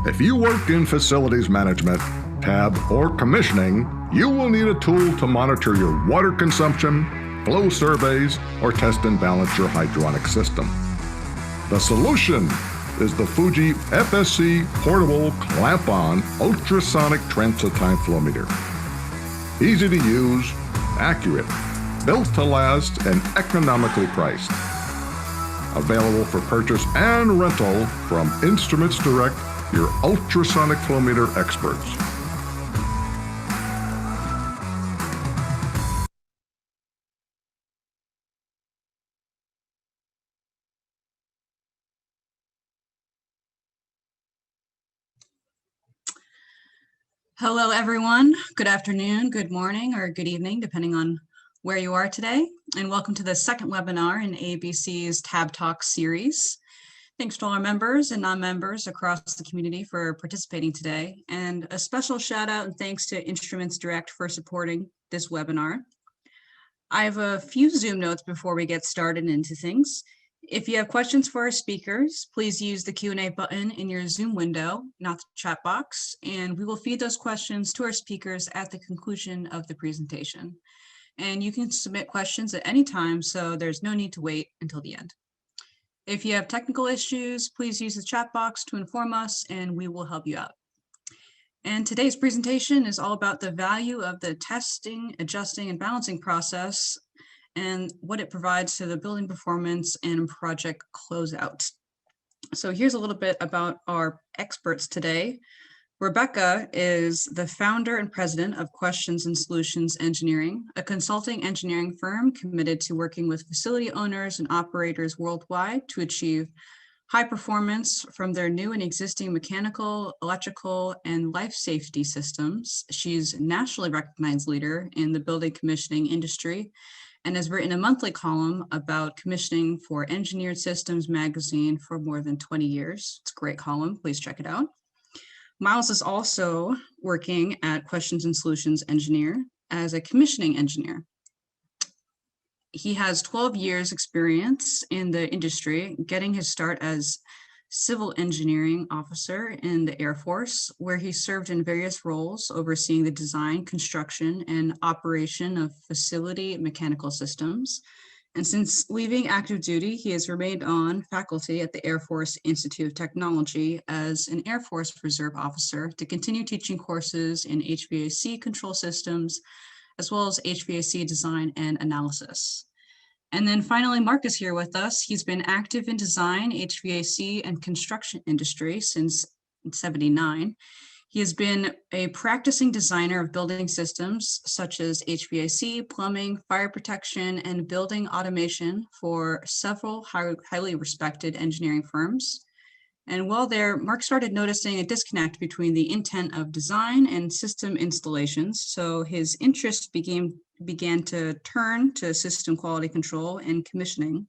If you work in facilities management, tab, or commissioning, you will need a tool to monitor your water consumption, flow surveys, or test and balance your hydronic system. The solution is the Fuji FSC portable clamp-on ultrasonic transit time flow meter. Easy to use, accurate, built to last, and economically priced. Available for purchase and rental from Instruments Direct, your ultrasonic flow meter experts. Hello, everyone. Good afternoon, good morning, or good evening, depending on where you are today. And welcome to the second webinar in ABC's Tab Talk series. Thanks to all our members and non-members across the community for participating today. And a special shout out and thanks to Instruments Direct for supporting this webinar. I have a few Zoom notes before we get started into things. If you have questions for our speakers, please use the Q&A button in your Zoom window, not the chat box, and we will feed those questions to our speakers at the conclusion of the presentation. And you can submit questions at any time, so there's no need to wait until the end. If you have technical issues, please use the chat box to inform us and we will help you out. And today's presentation is all about the value of the testing, adjusting, and balancing process and what it provides to the building performance and project closeout. So here's a little bit about our experts today. Rebecca is the founder and president of Questions and Solutions Engineering, a consulting engineering firm committed to working with facility owners and operators worldwide to achieve high performance from their new and existing mechanical, electrical, and life safety systems. She's a nationally recognized leader in the building commissioning industry and has written a monthly column about commissioning for Engineered Systems magazine for more than 20 years. It's a great column, please check it out. Miles is also working at Questions and Solutions Engineer as a commissioning engineer. He has 12 years experience in the industry, getting his start as civil engineering officer in the Air Force, where he served in various roles overseeing the design, construction, and operation of facility mechanical systems. And since leaving active duty, he has remained on faculty at the Air Force Institute of Technology as an Air Force Reserve officer to continue teaching courses in HVAC control systems, as well as HVAC design and analysis. And then finally, Mark is here with us. He's been active in design, HVAC, and construction industry since '79. He has been a practicing designer of building systems such as HVAC, plumbing, fire protection, and building automation for several highly respected engineering firms. And while there, Mark started noticing a disconnect between the intent of design and system installations. So his interest began to turn to system quality control and commissioning,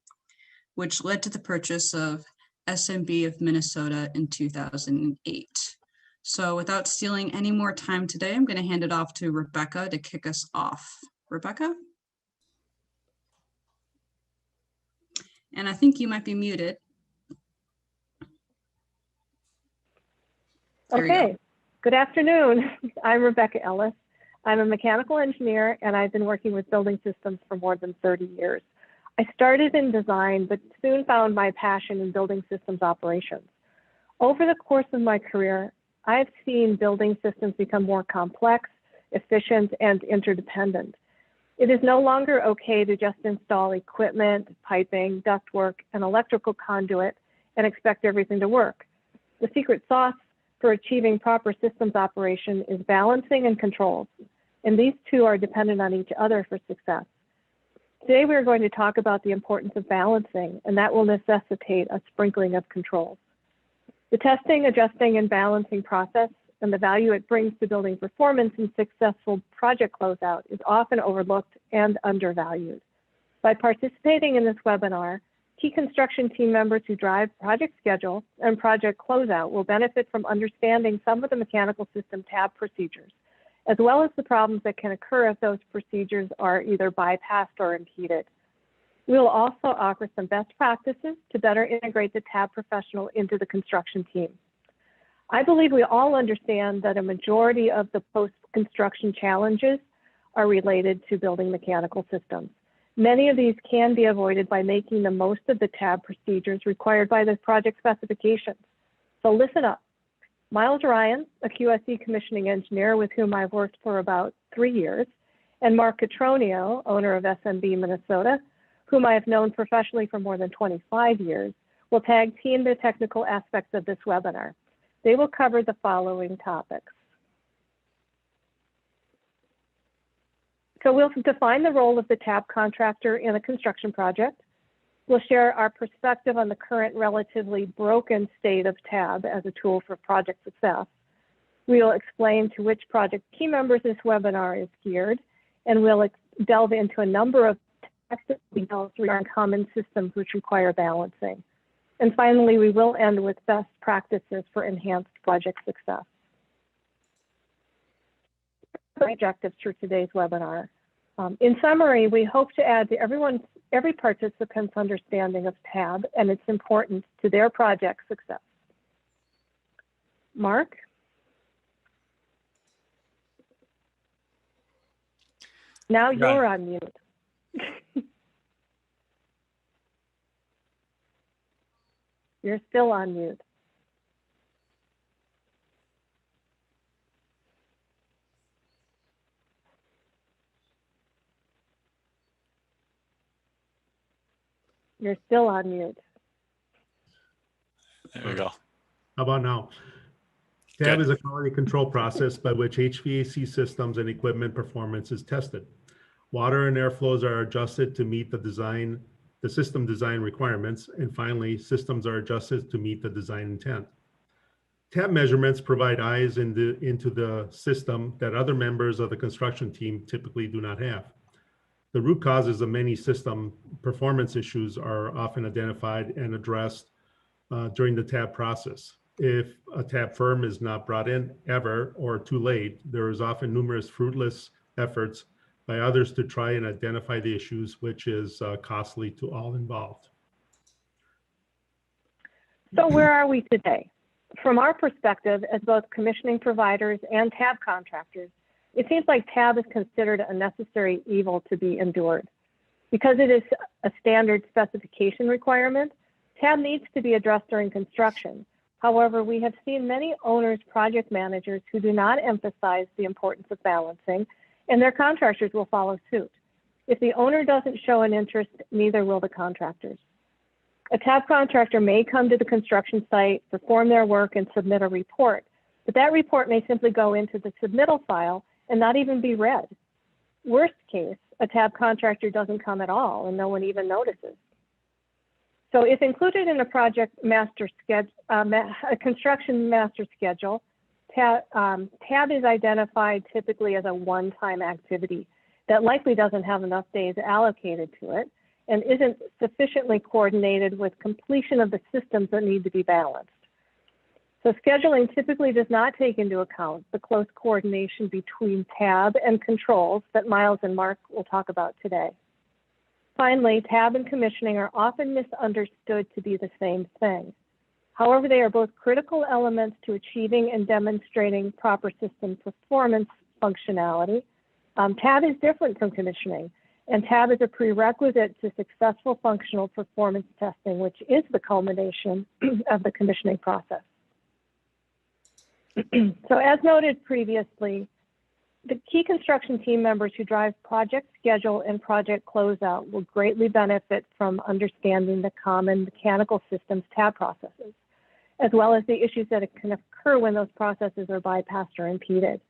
which led to the purchase of SMB of Minnesota in 2008. So without stealing any more time today, I'm going to hand it off to Rebecca to kick us off. Rebecca? And I think you might be muted. Okay, good afternoon. I'm Rebecca Ellis. I'm a mechanical engineer and I've been working with building systems for more than 30 years. I started in design, but soon found my passion in building systems operations. Over the course of my career, I've seen building systems become more complex, efficient, and interdependent. It is no longer okay to just install equipment, piping, ductwork, and electrical conduit and expect everything to work. The secret sauce for achieving proper systems operation is balancing and controls, and these two are dependent on each other for success. Today we are going to talk about the importance of balancing, and that will necessitate a sprinkling of controls. The testing, adjusting, and balancing process and the value it brings to building performance and successful project closeout is often overlooked and undervalued. By participating in this webinar, key construction team members who drive project schedule and project closeout will benefit from understanding some of the mechanical system tab procedures, as well as the problems that can occur if those procedures are either bypassed or impeded. We will also offer some best practices to better integrate the tab professional into the construction team. I believe we all understand that a majority of the post-construction challenges are related to building mechanical systems. Many of these can be avoided by making the most of the TAB procedures required by the project specifications. So listen up. Miles Ryan, a QSE commissioning engineer with whom I've worked for about 3 years, and Mark Cotroneo, owner of SMB Minnesota, whom I have known professionally for more than 25 years, will tag team the technical aspects of this webinar. They will cover the following topics. So we'll define the role of the TAB contractor in a construction project. We'll share our perspective on the current relatively broken state of TAB as a tool for project success. We'll explain to which project team members this webinar is geared, and we'll delve into a number of technical details regarding common systems which require balancing. And finally, we will end with best practices for enhanced project success. Objectives for today's webinar. In summary, we hope to add to every participant's understanding of TAB and its importance to their project success. Mark? Now you're on mute. You're still on mute. You're still on mute. There we go. How about now? TAB is a quality control process by which HVAC systems and equipment performance is tested. Water and air flows are adjusted to meet the system design requirements, and finally, systems are adjusted to meet the design intent. TAB measurements provide eyes into the system that other members of the construction team typically do not have. The root causes of many system performance issues are often identified and addressed during the TAB process. If a TAB firm is not brought in ever or too late, there is often numerous fruitless efforts by others to try and identify the issues, which is costly to all involved. So where are we today? From our perspective, as both commissioning providers and TAB contractors, it seems like TAB is considered a necessary evil to be endured. Because it is a standard specification requirement, TAB needs to be addressed during construction. However, we have seen many owners, project managers who do not emphasize the importance of balancing, and their contractors will follow suit. If the owner doesn't show an interest, neither will the contractors. A TAB contractor may come to the construction site, perform their work, and submit a report, but that report may simply go into the submittal file and not even be read. Worst case, a TAB contractor doesn't come at all and no one even notices. So if included in a project master schedule, a construction master schedule, TAB is identified typically as a one-time activity that likely doesn't have enough days allocated to it and isn't sufficiently coordinated with completion of the systems that need to be balanced. So scheduling typically does not take into account the close coordination between TAB and controls that Miles and Mark will talk about today. Finally, TAB and commissioning are often misunderstood to be the same thing. However, they are both critical elements to achieving and demonstrating proper system performance functionality. TAB is different from commissioning, and TAB is a prerequisite to successful functional performance testing, which is the culmination of the commissioning process. So as noted previously, the key construction team members who drive project schedule and project closeout will greatly benefit from understanding the common mechanical systems TAB processes, as well as the issues that can occur when those processes are bypassed or impeded.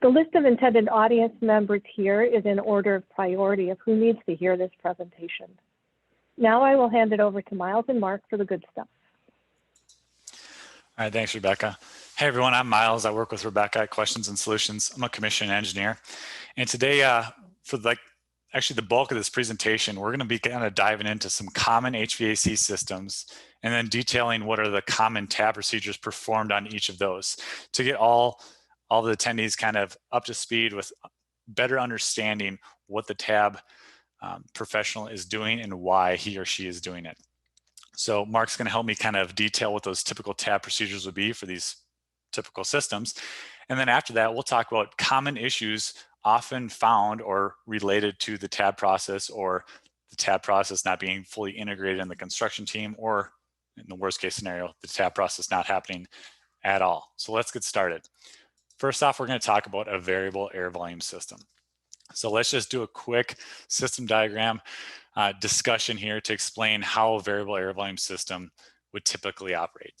The list of intended audience members here is in order of priority of who needs to hear this presentation. Now I will hand it over to Miles and Mark for the good stuff. All right, thanks, Rebecca. Hey everyone, I'm Miles. I work with Rebecca at Questions and Solutions. I'm a commissioning engineer. And today, for actually the bulk of this presentation, we're gonna be kind of diving into some common HVAC systems and then detailing what are the common TAB procedures performed on each of those to get all the attendees kind of up to speed with better understanding what the TAB professional is doing and why he or she is doing it. So Mark's gonna help me kind of detail what those typical TAB procedures would be for these typical systems. And then after that, we'll talk about common issues often found or related to the tab process, or the tab process not being fully integrated in the construction team, or in the worst case scenario, the tab process not happening at all. So let's get started. First off, we're going to talk about a variable air volume system. So let's just do a quick system diagram discussion here to explain how a variable air volume system would typically operate.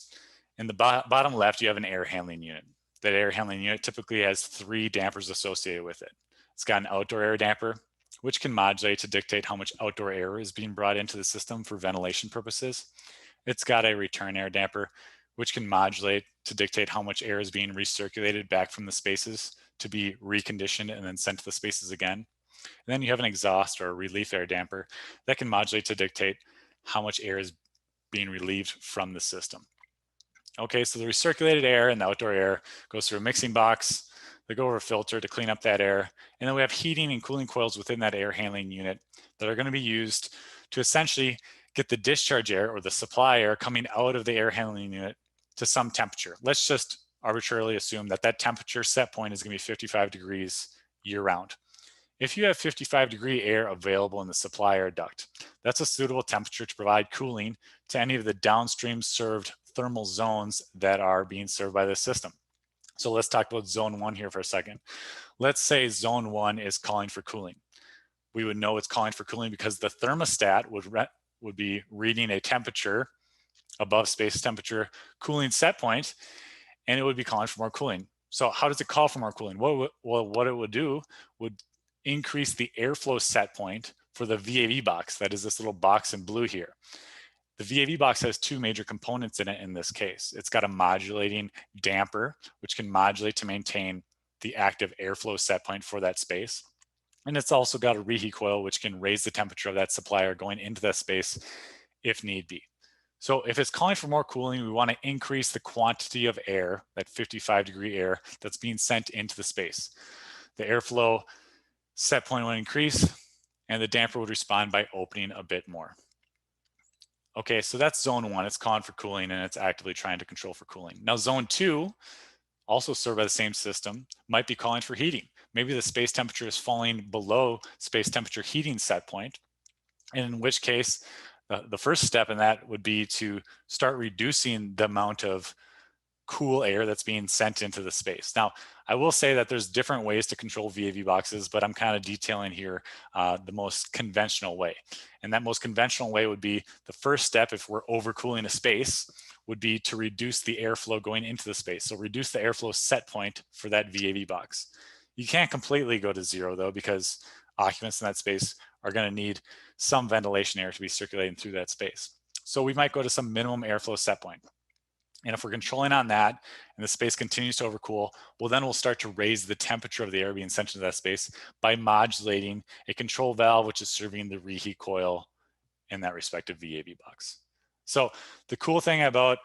In the bottom left, you have an air handling unit. That air handling unit typically has 3 dampers associated with it. It's got an outdoor air damper, which can modulate to dictate how much outdoor air is being brought into the system for ventilation purposes. It's got a return air damper, which can modulate to dictate how much air is being recirculated back from the spaces to be reconditioned and then sent to the spaces again. And then you have an exhaust or a relief air damper that can modulate to dictate how much air is being relieved from the system. Okay, so the recirculated air and the outdoor air goes through a mixing box. They go over a filter to clean up that air. And then we have heating and cooling coils within that air handling unit that are going to be used to essentially get the discharge air or the supply air coming out of the air handling unit to some temperature. Let's just arbitrarily assume that that temperature set point is going to be 55 degrees year round. If you have 55-degree air available in the supply air duct, that's a suitable temperature to provide cooling to any of the downstream served thermal zones that are being served by this system. So let's talk about zone 1 here for a second. Let's say zone 1 is calling for cooling. We would know it's calling for cooling because the thermostat would be reading a temperature above space temperature cooling set point, and it would be calling for more cooling. So how does it call for more cooling? What it would do would increase the airflow set point for the VAV box. That is this little box in blue here. The VAV box has 2 major components in it in this case. It's got a modulating damper, which can modulate to maintain the active airflow set point for that space. And it's also got a reheat coil, which can raise the temperature of that supply air going into that space if need be. So if it's calling for more cooling, we want to increase the quantity of air, that 55-degree air that's being sent into the space. The airflow set point would increase, and the damper would respond by opening a bit more. Okay, so that's zone 1. It's calling for cooling, and it's actively trying to control for cooling. Now, zone 2, also served by the same system, might be calling for heating. Maybe the space temperature is falling below space temperature heating set point, and in which case, the first step in that would be to start reducing the amount of cool air that's being sent into the space. Now, I will say that there's different ways to control VAV boxes, but I'm kind of detailing here the most conventional way. And that most conventional way would be the first step, if we're overcooling a space, would be to reduce the airflow going into the space. So reduce the airflow set point for that VAV box. You can't completely go to 0 though, because occupants in that space are going to need some ventilation air to be circulating through that space. So we might go to some minimum airflow set point. And if we're controlling on that and the space continues to overcool, well, then we'll start to raise the temperature of the air being sent into that space by modulating a control valve, which is serving the reheat coil in that respective VAV box. So the cool thing about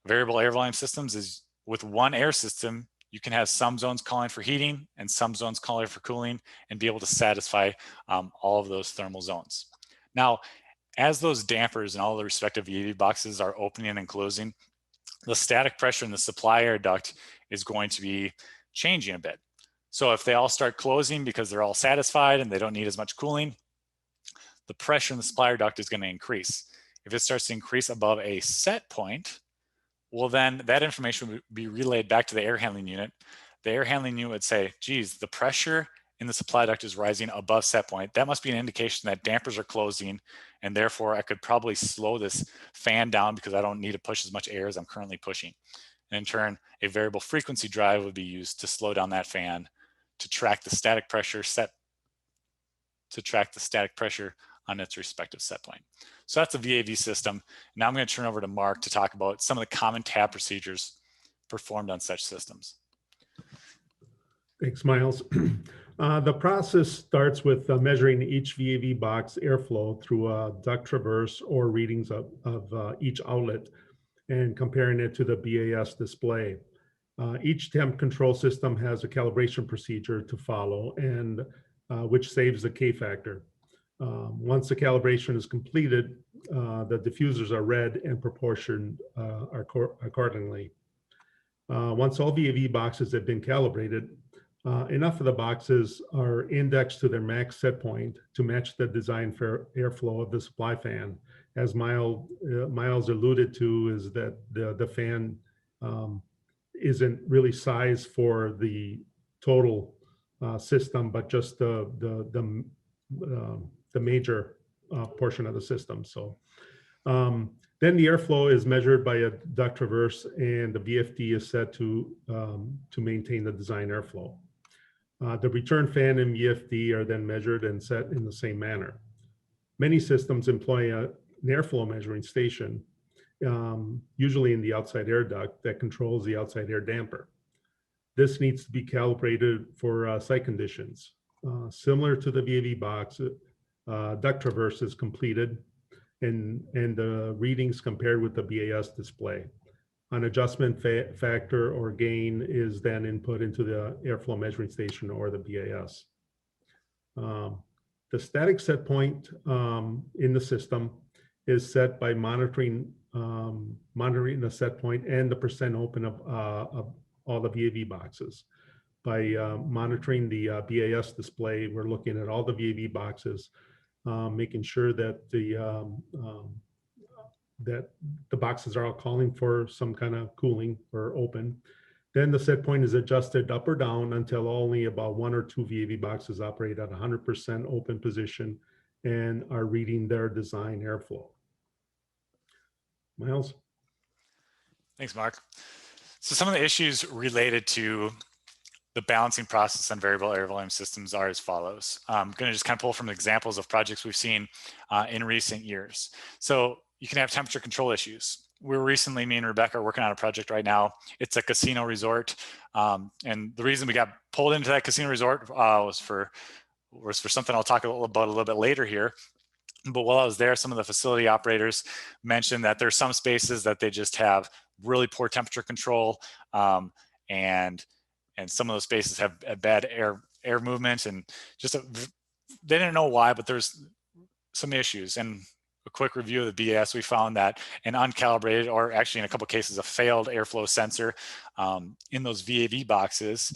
variable air volume systems is with one air system, you can have some zones calling for heating and some zones calling for cooling and be able to satisfy all of those thermal zones. Now, as those dampers and all the respective VAV boxes are opening and closing, the static pressure in the supply air duct is going to be changing a bit. So if they all start closing because they're all satisfied and they don't need as much cooling, the pressure in the supply air duct is going to increase. If it starts to increase above a set point, well, then that information would be relayed back to the air handling unit. The air handling unit would say, geez, the pressure in the supply duct is rising above set point. That must be an indication that dampers are closing, and therefore I could probably slow this fan down because I don't need to push as much air as I'm currently pushing. And in turn, a variable frequency drive would be used to slow down that fan to track the static pressure on its respective set point. So that's a VAV system. Now I'm going to turn over to Mark to talk about some of the common tab procedures performed on such systems. Thanks, Miles. The process starts with measuring each VAV box airflow through a duct traverse or readings of each outlet and comparing it to the BAS display. Each temp control system has a calibration procedure to follow, and which saves the K factor. Once the calibration is completed, the diffusers are read and proportioned accordingly. Once all VAV boxes have been calibrated, enough of the boxes are indexed to their max set point to match the design for airflow of the supply fan. As Miles alluded to, is that the fan isn't really sized for the total system, but just the major portion of the system. So then the airflow is measured by a duct traverse, and the VFD is set to maintain the design airflow. The return fan and VFD are then measured and set in the same manner. Many systems employ an airflow measuring station, usually in the outside air duct, that controls the outside air damper. This needs to be calibrated for site conditions. Similar to the VAV box, duct traverse is completed and the readings compared with the BAS display. An adjustment factor or gain is then input into the airflow measuring station or the BAS. The static set point in the system is set by monitoring the set point and the percent open of all the VAV boxes. By monitoring the BAS display, we're looking at all the VAV boxes, making sure that the boxes are all calling for some kind of cooling or open. Then the set point is adjusted up or down until only about 1 or 2 VAV boxes operate at 100% open position and are reading their design airflow. Miles? Thanks, Mark. So some of the issues related to the balancing process on variable air volume systems are as follows. I'm going to just kind of pull from examples of projects we've seen in recent years. So you can have temperature control issues. We're recently, me and Rebecca are working on a project right now. It's a casino resort. And the reason we got pulled into that casino resort was for something I'll talk about a little bit later here. But while I was there, some of the facility operators mentioned that there's some spaces that they just have really poor temperature control, and some of those spaces have a bad air movement, and just they didn't know why, but there's some issues. And a quick review of the BAS, we found that an uncalibrated, or actually in a couple of cases, a failed airflow sensor in those VAV boxes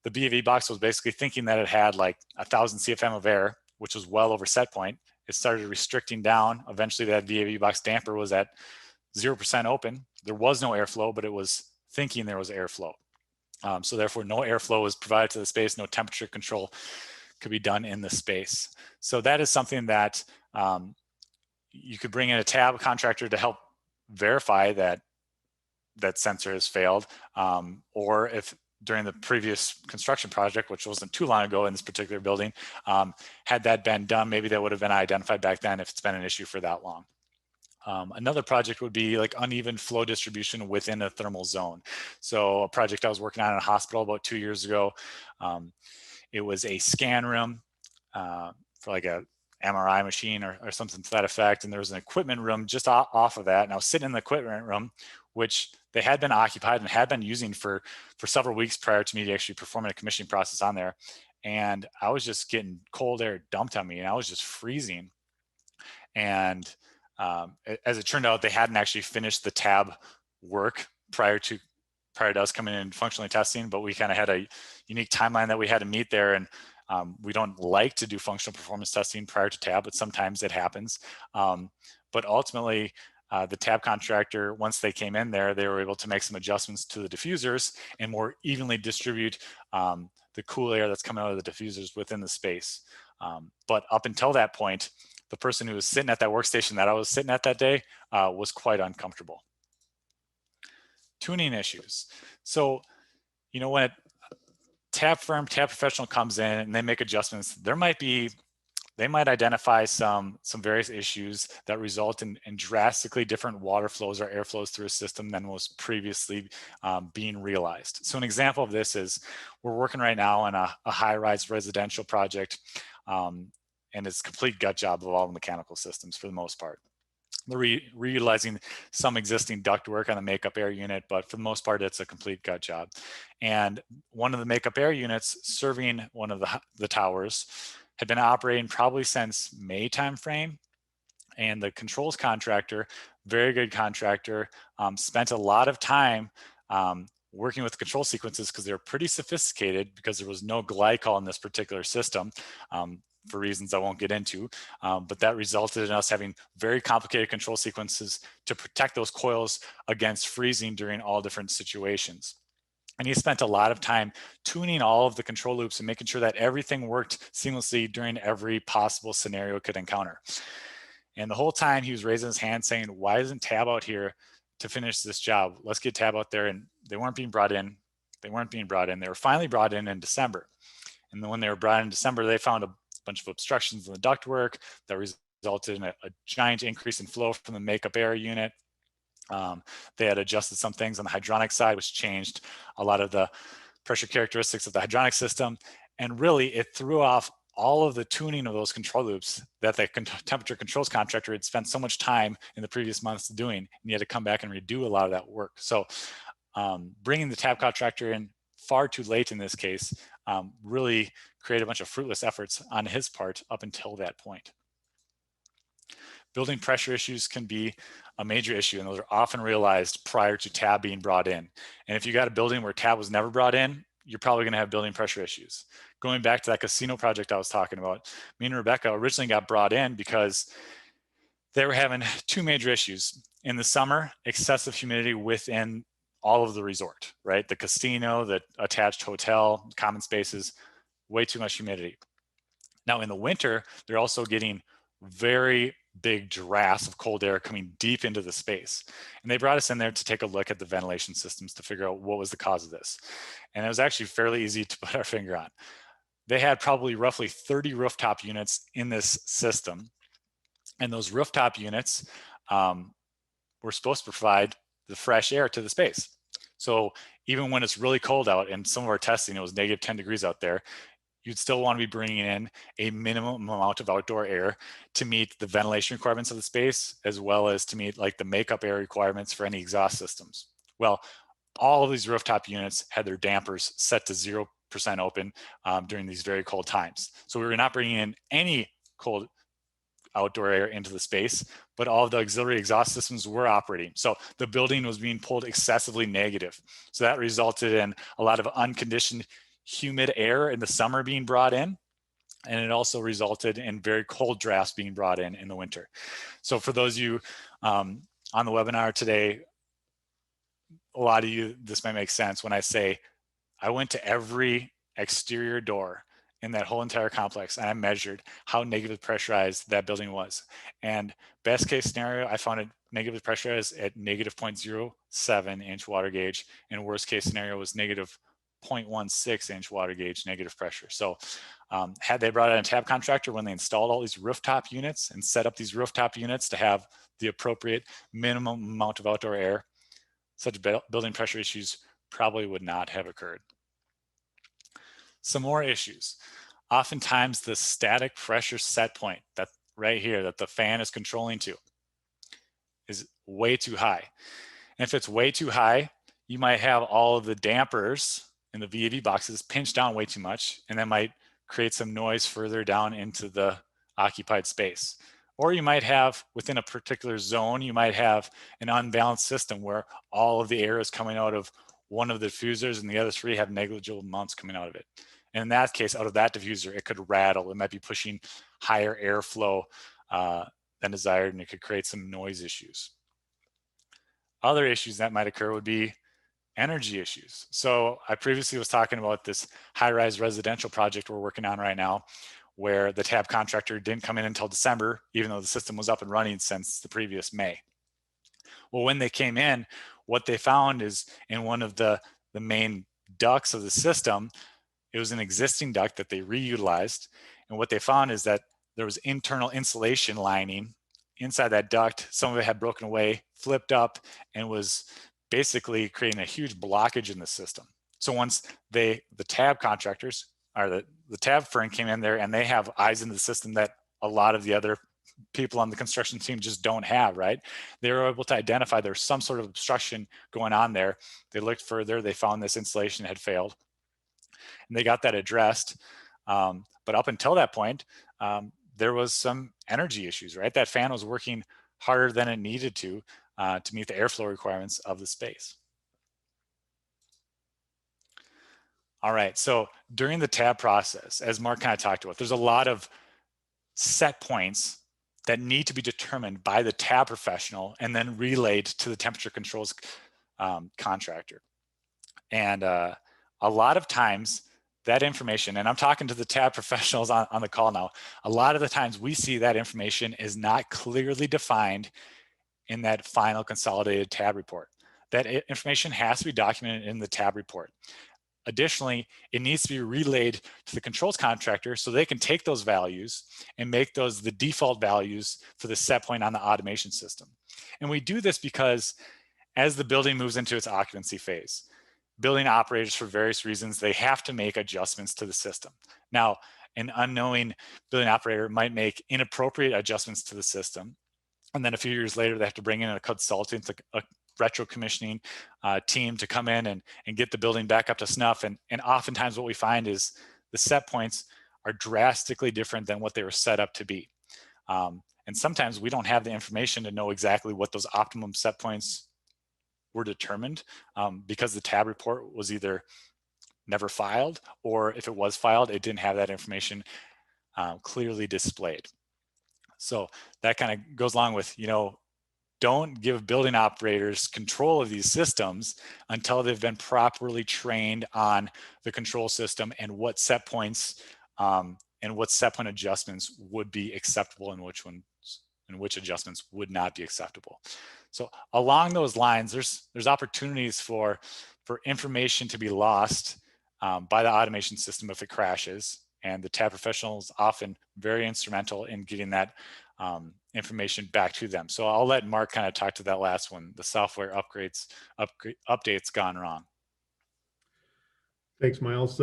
the VAV box was basically thinking that it had like 1,000 CFM of air, which was well over set point. It started restricting down. Eventually that VAV box damper was at 0% open. There was no airflow, but it was thinking there was airflow. So therefore no airflow was provided to the space, no temperature control could be done in the space. So that is something that you could bring in a tab contractor to help verify that that sensor has failed, or if during the previous construction project, which wasn't too long ago in this particular building, had that been done, maybe that would have been identified back then if it's been an issue for that long. Another project would be like uneven flow distribution within a thermal zone. So a project I was working on in a hospital about 2 years ago, it was a scan room for like a MRI machine or something to that effect. And there was an equipment room just off of that. And I was sitting in the equipment room, which they had been occupied and had been using for several weeks prior to me actually performing a commissioning process on there. And I was just getting cold air dumped on me and I was just freezing. And as it turned out, they hadn't actually finished the tab work prior to us coming in and functionally testing, but we kind of had a unique timeline that we had to meet there. And we don't like to do functional performance testing prior to tab, but sometimes it happens. But ultimately, the tab contractor, once they came in there, they were able to make some adjustments to the diffusers and more evenly distribute the cool air that's coming out of the diffusers within the space. But up until that point, the person who was sitting at that workstation that I was sitting at that day was quite uncomfortable. Tuning issues. So, you know, when a tab firm, tab professional comes in and they make adjustments, they might identify some various issues that result in drastically different water flows or air flows through a system than was previously being realized. So an example of this is we're working right now on a high-rise residential project, and it's a complete gut job of all the mechanical systems for the most part. They're reutilizing some existing ductwork on the makeup air unit, but for the most part, it's a complete gut job. And one of the makeup air units serving one of the towers had been operating probably since May timeframe. And the controls contractor, very good contractor, spent a lot of time working with control sequences because they're pretty sophisticated because there was no glycol in this particular system for reasons I won't get into, but that resulted in us having very complicated control sequences to protect those coils against freezing during all different situations. And he spent a lot of time tuning all of the control loops and making sure that everything worked seamlessly during every possible scenario it could encounter. And the whole time he was raising his hand saying, why isn't Tab out here to finish this job? Let's get Tab out there. And they weren't being brought in. They weren't being brought in. They were finally brought in December. And then when they were brought in December, they found a bunch of obstructions in the ductwork that resulted in a giant increase in flow from the makeup air unit. They had adjusted some things on the hydronic side, which changed a lot of the pressure characteristics of the hydronic system. And really, it threw off all of the tuning of those control loops that the temperature controls contractor had spent so much time in the previous months doing, and he had to come back and redo a lot of that work. So bringing the tab contractor in far too late in this case really created a bunch of fruitless efforts on his part up until that point. Building pressure issues can be a major issue, and those are often realized prior to tab being brought in. And if you got a building where tab was never brought in, you're probably going to have building pressure issues. Going back to that casino project I was talking about, me and Rebecca originally got brought in because they were having two major issues. In the summer, excessive humidity within all of the resort, right? The casino, the attached hotel, common spaces, way too much humidity. Now in the winter, they're also getting very big drafts of cold air coming deep into the space. And they brought us in there to take a look at the ventilation systems to figure out what was the cause of this. And it was actually fairly easy to put our finger on. They had probably roughly 30 rooftop units in this system. And those rooftop units were supposed to provide the fresh air to the space. So even when it's really cold out, and some of our testing, it was negative 10 degrees out there, you'd still want to be bringing in a minimum amount of outdoor air to meet the ventilation requirements of the space, as well as to meet like the makeup air requirements for any exhaust systems. Well, all of these rooftop units had their dampers set to 0% open during these very cold times. So we were not bringing in any cold outdoor air into the space, but all of the auxiliary exhaust systems were operating. So the building was being pulled excessively negative. So that resulted in a lot of unconditioned humid air in the summer being brought in. And it also resulted in very cold drafts being brought in the winter. So for those of you on the webinar today, a lot of you, this might make sense when I say, I went to every exterior door in that whole entire complex and I measured how negatively pressurized that building was. And best case scenario, I found it negatively pressurized at negative 0.07 inch water gauge, and worst case scenario was negative 0.16 inch water gauge negative pressure. So had they brought in a tab contractor when they installed all these rooftop units and set up these rooftop units to have the appropriate minimum amount of outdoor air, such building pressure issues probably would not have occurred. Some more issues. Oftentimes the static pressure set point, that right here that the fan is controlling to, is way too high. And if it's way too high, you might have all of the dampers in the VAV boxes pinched down way too much, and that might create some noise further down into the occupied space. Or you might have, within a particular zone, you might have an unbalanced system where all of the air is coming out of one of the diffusers and the other three have negligible amounts coming out of it. And in that case, out of that diffuser, it could rattle. It might be pushing higher airflow than desired, and it could create some noise issues. Other issues that might occur would be energy issues. So I previously was talking about this high-rise residential project we're working on right now, where the tab contractor didn't come in until December, even though the system was up and running since the previous May. Well, when they came in, what they found is in one of the main ducts of the system, it was an existing duct that they reutilized. And what they found is that there was internal insulation lining inside that duct. Some of it had broken away, flipped up, and was basically creating a huge blockage in the system. So once the tab contractors, or the tab firm came in there, and they have eyes into the system that a lot of the other people on the construction team just don't have, right? They were able to identify there's some sort of obstruction going on there. They looked further, they found this insulation had failed, and they got that addressed. But up until that point, there was some energy issues, right? That fan was working harder than it needed to meet the airflow requirements of the space. All right, so during the tab process, as Mark kind of talked about, there's a lot of set points that need to be determined by the tab professional and then relayed to the temperature controls contractor. And a lot of times that information, and I'm talking to the tab professionals on the call now, a lot of the times we see that information is not clearly defined in that final consolidated tab report. That information has to be documented in the tab report. Additionally, it needs to be relayed to the controls contractor so they can take those values and make those the default values for the set point on the automation system. And we do this because as the building moves into its occupancy phase, building operators, for various reasons, they have to make adjustments to the system. Now, an unknowing building operator might make inappropriate adjustments to the system. And then a few years later, they have to bring in a consultant, a retro commissioning team to come in and get the building back up to snuff. And oftentimes what we find is the set points are drastically different than what they were set up to be. And sometimes we don't have the information to know exactly what those optimum set points were determined because the tab report was either never filed, or if it was filed, it didn't have that information clearly displayed. So that kind of goes along with, don't give building operators control of these systems until they've been properly trained on the control system and what set points and what set point adjustments would be acceptable and which adjustments would not be acceptable. So along those lines, there's opportunities for information to be lost by the automation system if it crashes, and the tab professional is often very instrumental in getting that information back to them. So I'll let Mark kind of talk to that last one, the software updates gone wrong. Thanks, Miles.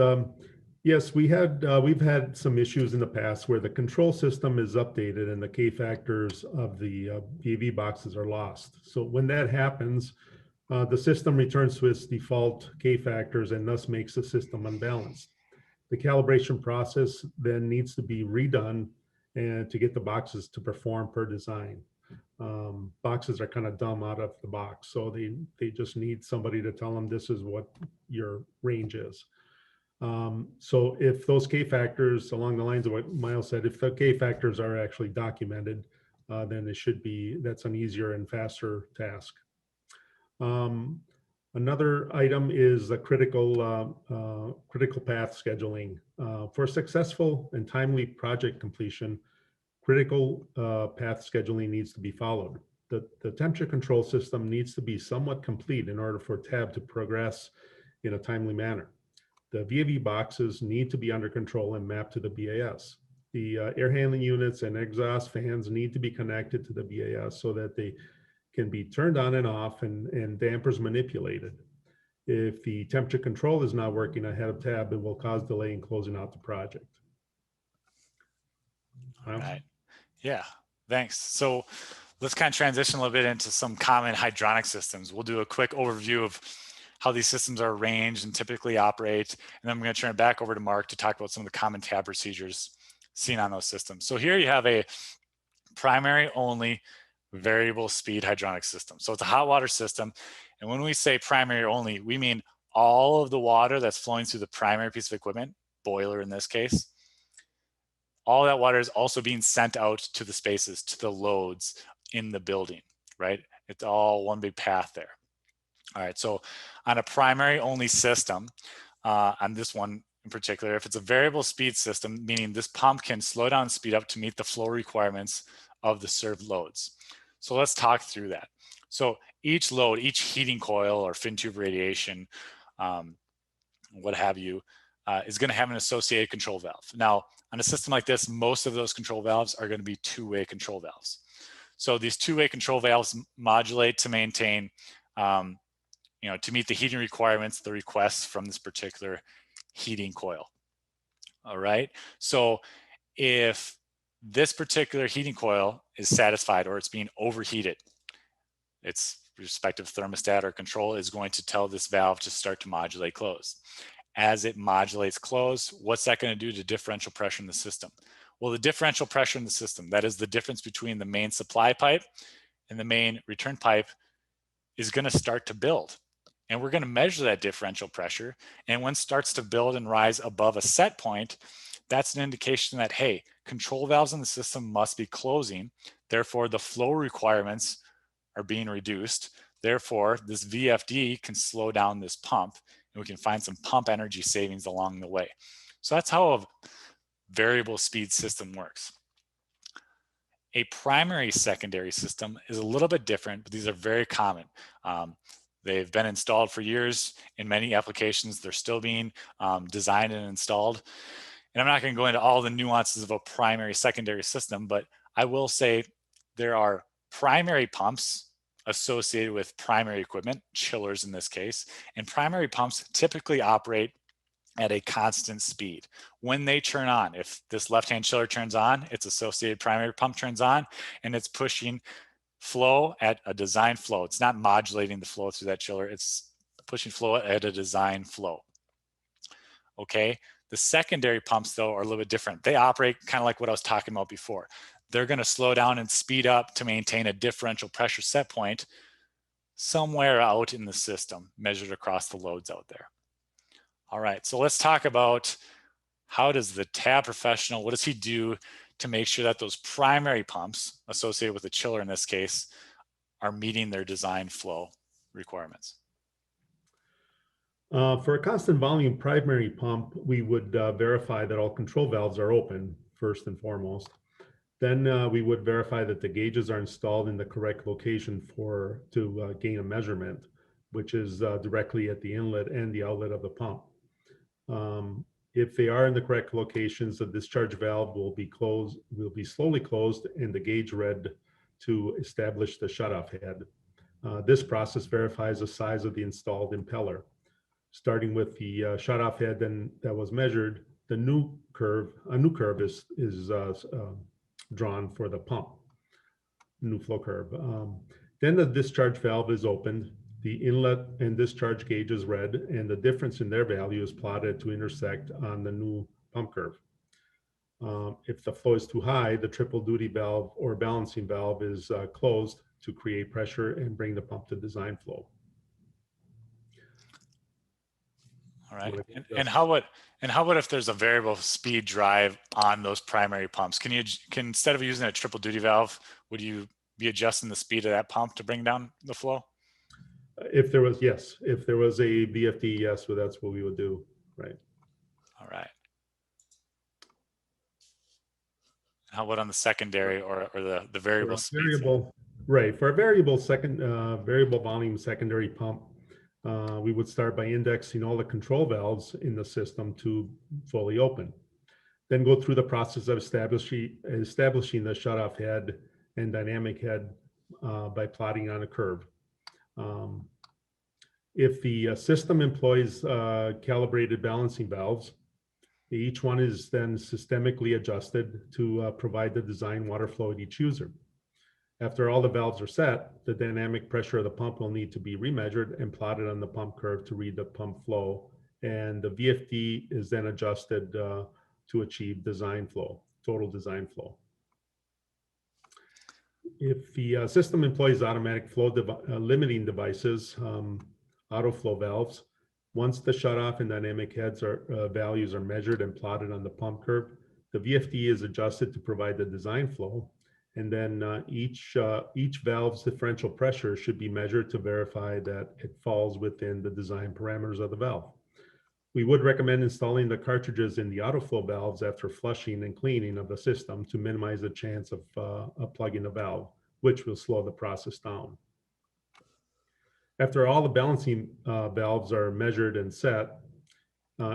Yes, we've had some issues in the past where the control system is updated and the K factors of the VAV boxes are lost. So when that happens, the system returns to its default K factors and thus makes the system unbalanced. The calibration process then needs to be redone and to get the boxes to perform per design. Boxes are kind of dumb out of the box, so they just need somebody to tell them this is what your range is. So if those K factors, along the lines of what Miles said, if the K factors are actually documented, then that's an easier and faster task. Another item is the critical path scheduling. For successful and timely project completion, critical path scheduling needs to be followed. The temperature control system needs to be somewhat complete in order for TAB to progress in a timely manner. The VAV boxes need to be under control and mapped to the BAS. The air handling units and exhaust fans need to be connected to the BAS so that they can be turned on and off and dampers manipulated. If the temperature control is not working ahead of TAB, it will cause delay in closing out the project. All right. Yeah, thanks. So let's kind of transition a little bit into some common hydronic systems. We'll do a quick overview of how these systems are arranged and typically operate. And then I'm going to turn it back over to Mark to talk about some of the common TAB procedures seen on those systems. So here you have a primary only variable speed hydronic system. So it's a hot water system. And when we say primary only, we mean all of the water that's flowing through the primary piece of equipment, boiler in this case, all that water is also being sent out to the spaces, to the loads in the building, right? It's all one big path there. All right, so on a primary only system, on this one in particular, if it's a variable speed system, meaning this pump can slow down and speed up to meet the flow requirements of the served loads. So let's talk through that. So each load, each heating coil or fin tube radiation, what have you, is going to have an associated control valve. Now, on a system like this, most of those control valves are going to be two-way control valves. So these two-way control valves modulate to maintain, to meet the heating requirements, the requests from this particular heating coil. All right. So if this particular heating coil is satisfied or it's being overheated, its respective thermostat or control is going to tell this valve to start to modulate close. As it modulates close, what's that going to do to differential pressure in the system? Well, the differential pressure in the system, that is the difference between the main supply pipe and the main return pipe, is going to start to build. And we're going to measure that differential pressure. And when it starts to build and rise above a set point, that's an indication that, hey, control valves in the system must be closing. Therefore, the flow requirements are being reduced. Therefore, this VFD can slow down this pump, and we can find some pump energy savings along the way. So that's how a variable speed system works. A primary secondary system is a little bit different, but these are very common. They've been installed for years in many applications. They're still being designed and installed. And I'm not going to go into all the nuances of a primary secondary system, but I will say there are primary pumps associated with primary equipment, chillers in this case, and primary pumps typically operate at a constant speed. When they turn on, if this left-hand chiller turns on, its associated primary pump turns on, and it's pushing flow at a design flow. It's not modulating the flow through that chiller, it's pushing flow at a design flow. Okay, the secondary pumps though are a little bit different. They operate kind of like what I was talking about before. They're going to slow down and speed up to maintain a differential pressure set point somewhere out in the system measured across the loads out there. All right, so let's talk about how does the tab professional, what does he do to make sure that those primary pumps associated with the chiller in this case are meeting their design flow requirements? For a constant volume primary pump, we would verify that all control valves are open first and foremost. Then we would verify that the gauges are installed in the correct location to gain a measurement, which is directly at the inlet and the outlet of the pump. If they are in the correct locations, the discharge valve will be slowly closed and the gauge read to establish the shutoff head. This process verifies the size of the installed impeller. Starting with the shutoff head that was measured, a new curve is drawn for the pump, new flow curve. Then the discharge valve is opened, the inlet and discharge gauge is read, and the difference in their value is plotted to intersect on the new pump curve. If the flow is too high, the triple duty valve or balancing valve is closed to create pressure and bring the pump to design flow. All right, and how about if there's a variable speed drive on those primary pumps? Can instead of using a triple duty valve, would you be adjusting the speed of that pump to bring down the flow? If there was, yes. If there was a VFD, yes, well, that's what we would do, right? All right. How about on the secondary or the variable speed? Right, for a variable volume secondary pump, we would start by indexing all the control valves in the system to fully open. Then go through the process of establishing the shutoff head and dynamic head by plotting on a curve. If the system employs calibrated balancing valves, each one is then systemically adjusted to provide the design water flow at each user. After all the valves are set, the dynamic pressure of the pump will need to be remeasured and plotted on the pump curve to read the pump flow. And the VFD is then adjusted to achieve design flow, total design flow. If the system employs automatic flow limiting devices, auto flow valves, once the shutoff and dynamic heads values are measured and plotted on the pump curve, the VFD is adjusted to provide the design flow. And then each valve's differential pressure should be measured to verify that it falls within the design parameters of the valve. We would recommend installing the cartridges in the autoflow valves after flushing and cleaning of the system to minimize the chance of plugging the valve, which will slow the process down. After all the balancing valves are measured and set,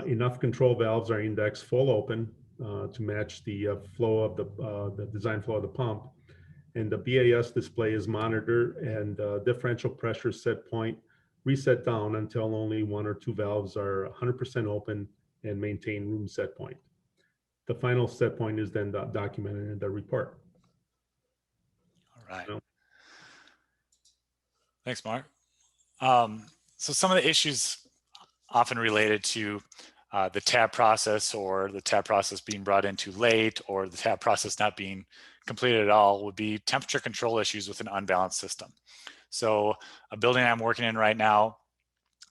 enough control valves are indexed full open to match the flow of the design flow of the pump. And the BAS display is monitored and differential pressure set point reset down until only one or two valves are 100% open and maintain room set point. The final set point is then documented in the report. All right. Thanks, Mark. So some of the issues often related to the tab process or the tab process being brought in too late or the tab process not being completed at all would be temperature control issues with an unbalanced system. So a building I'm working in right now,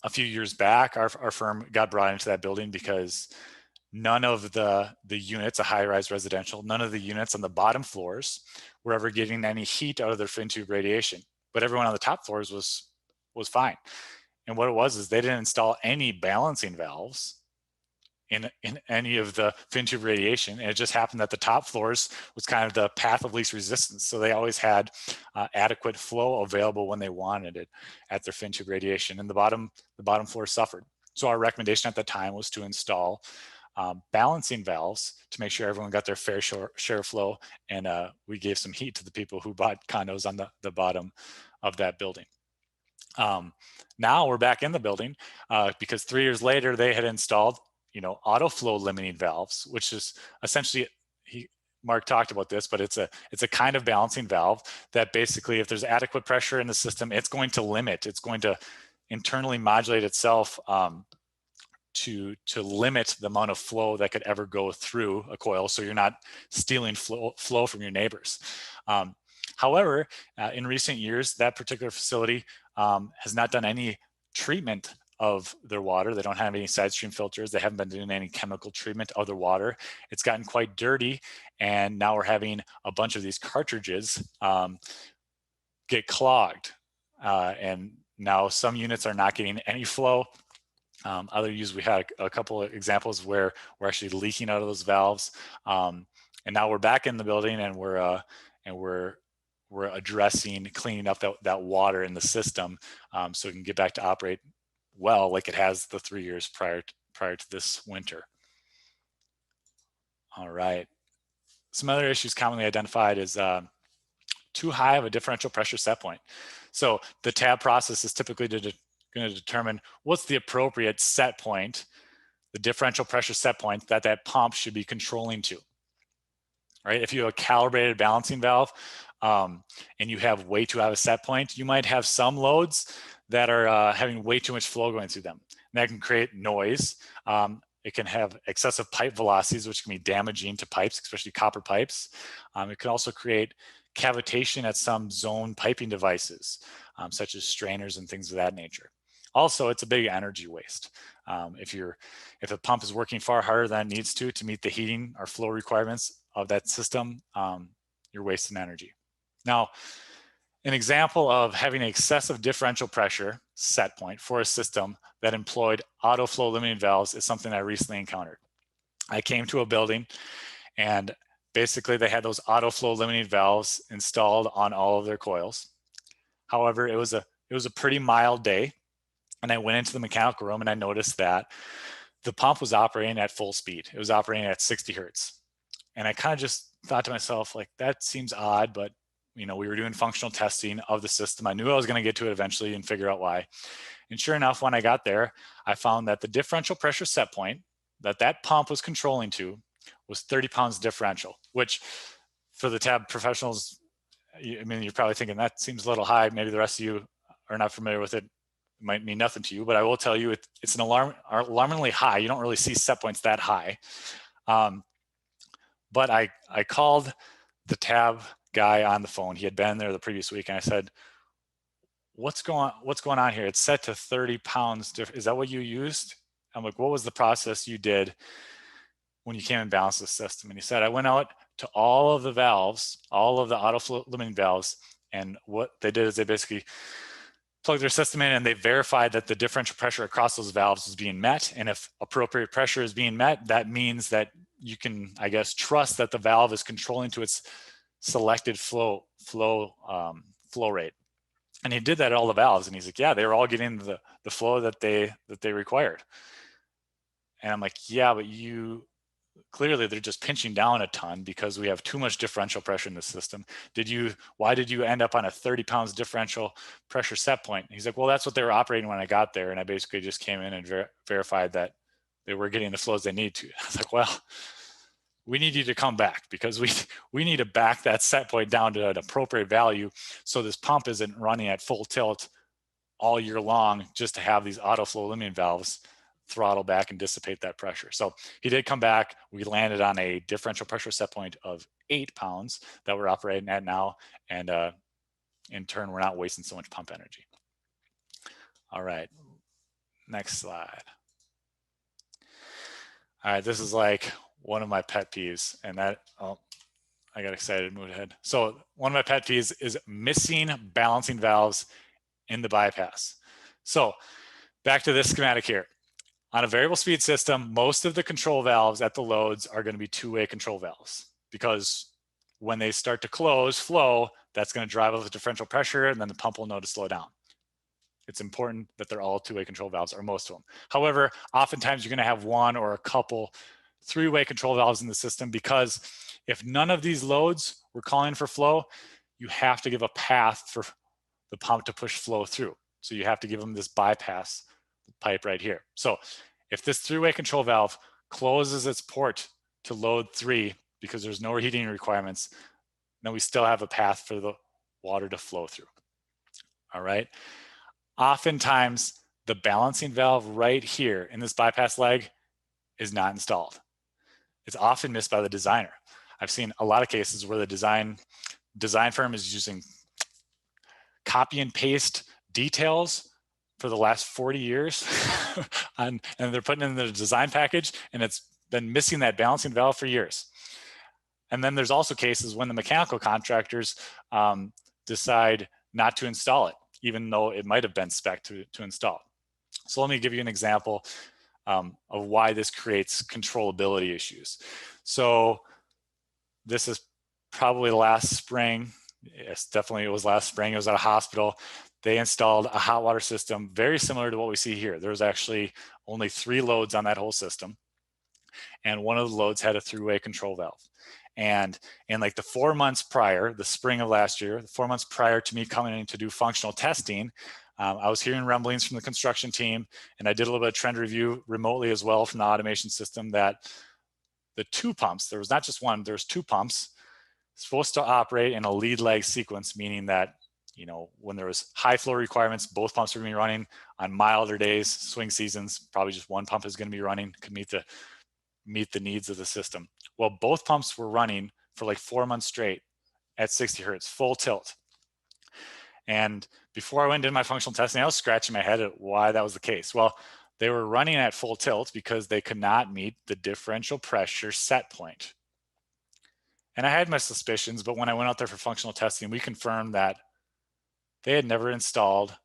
A few years back, our firm got brought into that building because none of the units, a high-rise residential, none of the units on the bottom floors were ever getting any heat out of their fin tube radiation, but everyone on the top floors was fine. And what it was is they didn't install any balancing valves in any of the fin tube radiation. And it just happened that the top floors was kind of the path of least resistance. So they always had adequate flow available when they wanted it at their fin tube radiation, and the bottom floor suffered. So our recommendation at the time was to install balancing valves to make sure everyone got their fair share flow, and we gave some heat to the people who bought condos on the bottom of that building. Now we're back in the building because 3 years later they had installed, auto flow limiting valves, which is essentially, Mark talked about this, but it's a kind of balancing valve that basically, if there's adequate pressure in the system, it's going to internally modulate itself to limit the amount of flow that could ever go through a coil, so you're not stealing flow from your neighbors. However, in recent years, that particular facility has not done any treatment of their water. They don't have any side stream filters. They haven't been doing any chemical treatment of their water. It's gotten quite dirty, and now we're having a bunch of these cartridges get clogged. And now some units are not getting any flow. Other use, we had a couple of examples where we're actually leaking out of those valves. And now we're back in the building, and we're addressing cleaning up that water in the system so it can get back to operate well like it has the 3 years prior to this winter. All right. Some other issues commonly identified is too high of a differential pressure set point. So the tab process is typically going to determine what's the appropriate set point, the differential pressure set point that pump should be controlling to. Right? If you have a calibrated balancing valve and you have way too high of a set point, you might have some loads that are having way too much flow going through them. And that can create noise. It can have excessive pipe velocities, which can be damaging to pipes, especially copper pipes. It can also create cavitation at some zone piping devices, such as strainers and things of that nature. Also, it's a big energy waste. If a pump is working far harder than it needs to meet the heating or flow requirements of that system, you're wasting energy. Now, an example of having an excessive differential pressure set point for a system that employed auto flow limiting valves is something I recently encountered. I came to a building, and basically they had those auto flow limiting valves installed on all of their coils. However, it was a pretty mild day, and I went into the mechanical room and I noticed that the pump was operating at full speed. It was operating at 60 hertz. And I kind of just thought to myself, like, that seems odd, but we were doing functional testing of the system. I knew I was going to get to it eventually and figure out why. And sure enough, when I got there, I found that the differential pressure set point that pump was controlling to was 30 pounds differential, which for the tab professionals, you're probably thinking that seems a little high. Maybe the rest of you are not familiar with it. It might mean nothing to you, but I will tell you it's an alarmingly high. You don't really see set points that high. But I called the tab guy on the phone. He had been there the previous week, and I said, what's going on here? It's set to 30 pounds. Is that what you used? I'm like, what was the process you did when you came and balanced the system? And he said, I went out to all of the valves, all of the auto flow limiting valves, and what they did is they basically plugged their system in and they verified that the differential pressure across those valves was being met. And if appropriate pressure is being met, that means that you can, I guess, trust that the valve is controlling to its selected flow rate. And he did that at all the valves, and he's like, yeah, they were all getting the flow that they required. And I'm like, yeah, but clearly they're just pinching down a ton because we have too much differential pressure in the system. Why did you end up on a 30 pounds differential pressure set point? And he's like, well, that's what they were operating when I got there. And I basically just came in and verified that they were getting the flows they need to. I was like, well, we need you to come back because we need to back that set point down to an appropriate value so this pump isn't running at full tilt all year long just to have these auto flow limiting valves throttle back and dissipate that pressure. So he did come back. We landed on a differential pressure set point of 8 pounds that we're operating at now. And in turn, we're not wasting so much pump energy. All right. Next slide. All right, this is like one of my pet peeves, and that, oh, I got excited, moved ahead. So one of my pet peeves is missing balancing valves in the bypass. So back to this schematic here. On a variable speed system, most of the control valves at the loads are going to be two-way control valves, because when they start to close flow, that's going to drive up the differential pressure, and then the pump will know to slow down. It's important that they're all two-way control valves, or most of them. However, oftentimes you're going to have one or a couple three-way control valves in the system, because if none of these loads were calling for flow, you have to give a path for the pump to push flow through. So you have to give them this bypass pipe right here. So if this three-way control valve closes its port to load 3 because there's no reheating requirements, then we still have a path for the water to flow through. All right. Oftentimes, the balancing valve right here in this bypass leg is not installed. It's often missed by the designer. I've seen a lot of cases where the design firm is using copy and paste details for the last 40 years and they're putting in the design package, and it's been missing that balancing valve for years. And then there's also cases when the mechanical contractors decide not to install it, even though it might have been spec to install. So let me give you an example of why this creates controllability issues. So this is probably last spring. Yes, definitely it was last spring. It was at a hospital. They installed a hot water system very similar to what we see here. There was actually only 3 loads on that whole system, and one of the loads had a three-way control valve. And in like the 4 months prior, the spring of last year, the 4 months prior to me coming in to do functional testing, I was hearing rumblings from the construction team, and I did a little bit of trend review remotely as well from the automation system, that the 2 pumps, there was not just one, there's 2 pumps supposed to operate in a lead lag sequence, meaning that, you know, when there was high flow requirements, both pumps are going to be running. On milder days, swing seasons, probably just one pump is going to be running, could meet the needs of the system. Well, both pumps were running for like 4 months straight at 60 hertz, full tilt. And before I went into my functional testing, I was scratching my head at why that was the case. Well, they were running at full tilt because they could not meet the differential pressure set point. And I had my suspicions, but when I went out there for functional testing, we confirmed that they had never installed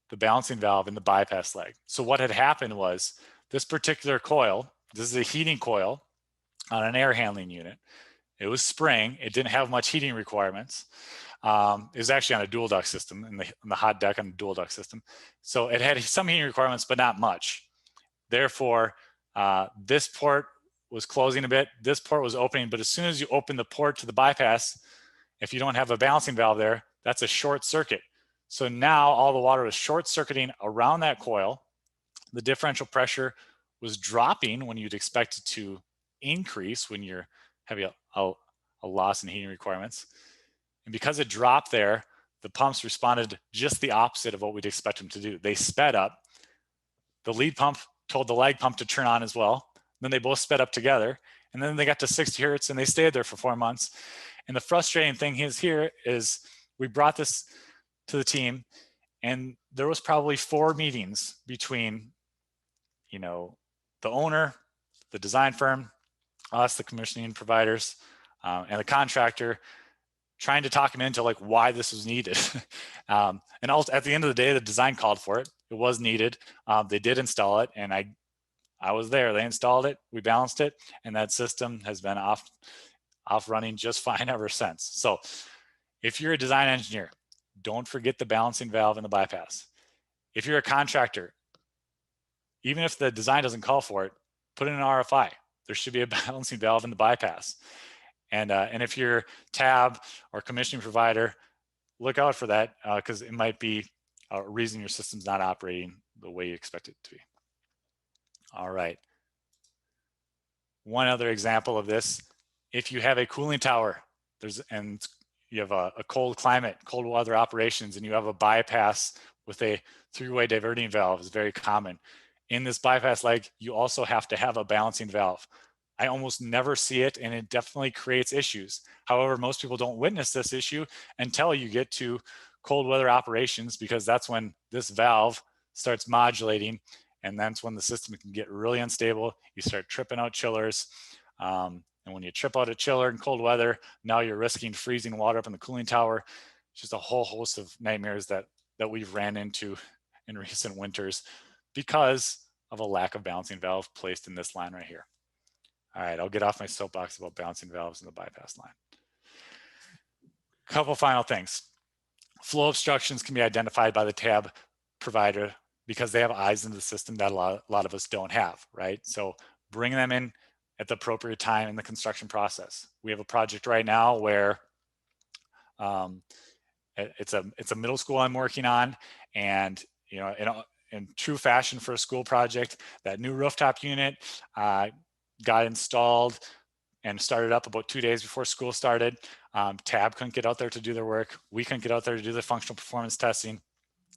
the balancing valve in the bypass leg. So what had happened was this particular coil, this is a heating coil on an air handling unit. It was spring. It didn't have much heating requirements. It was actually on a dual duct system, in the hot deck on the dual duct system. So it had some heating requirements, but not much. Therefore, this port was closing a bit. This port was opening, but as soon as you open the port to the bypass, if you don't have a balancing valve there, that's a short circuit. So now all the water was short circuiting around that coil. The differential pressure was dropping when you'd expect it to increase when you're having a loss in heating requirements. And because it dropped there, the pumps responded just the opposite of what we'd expect them to do. They sped up. The lead pump told the lag pump to turn on as well. Then they both sped up together. And then they got to 60 hertz and they stayed there for 4 months. And the frustrating thing here is we brought this to the team, and there was probably 4 meetings between, you know, the owner, the design firm, us, the commissioning providers, and the contractor, trying to talk him into like why this was needed. And also, at the end of the day, the design called for it. It was needed. They did install it, and I was there. They installed it. We balanced it, and that system has been off running just fine ever since. So if you're a design engineer, don't forget the balancing valve in the bypass. If you're a contractor, even if the design doesn't call for it, put in an RFI. There should be a balancing valve in the bypass. And if you're tab or commissioning provider, look out for that, because it might be a reason your system's not operating the way you expect it to be. All right. One other example of this, if you have a cooling tower, and you have a cold climate, cold weather operations, and you have a bypass with a 3-way diverting valve, is very common. In this bypass leg, you also have to have a balancing valve. I almost never see it, and it definitely creates issues. However, most people don't witness this issue until you get to cold weather operations, because that's when this valve starts modulating, and that's when the system can get really unstable. You start tripping out chillers. And when you trip out a chiller in cold weather, now you're risking freezing water up in the cooling tower. Just a whole host of nightmares that we've ran into in recent winters because of a lack of balancing valve placed in this line right here. All right, I'll get off my soapbox about balancing valves in the bypass line. Couple final things. Flow obstructions can be identified by the tab provider because they have eyes in the system that a lot of us don't have, right? So bring them in at the appropriate time in the construction process. We have a project right now where it's a middle school I'm working on, and you know, in true fashion for a school project, that new rooftop unit got installed and started up about 2 days before school started. Tab couldn't get out there to do their work. We couldn't get out there to do the functional performance testing.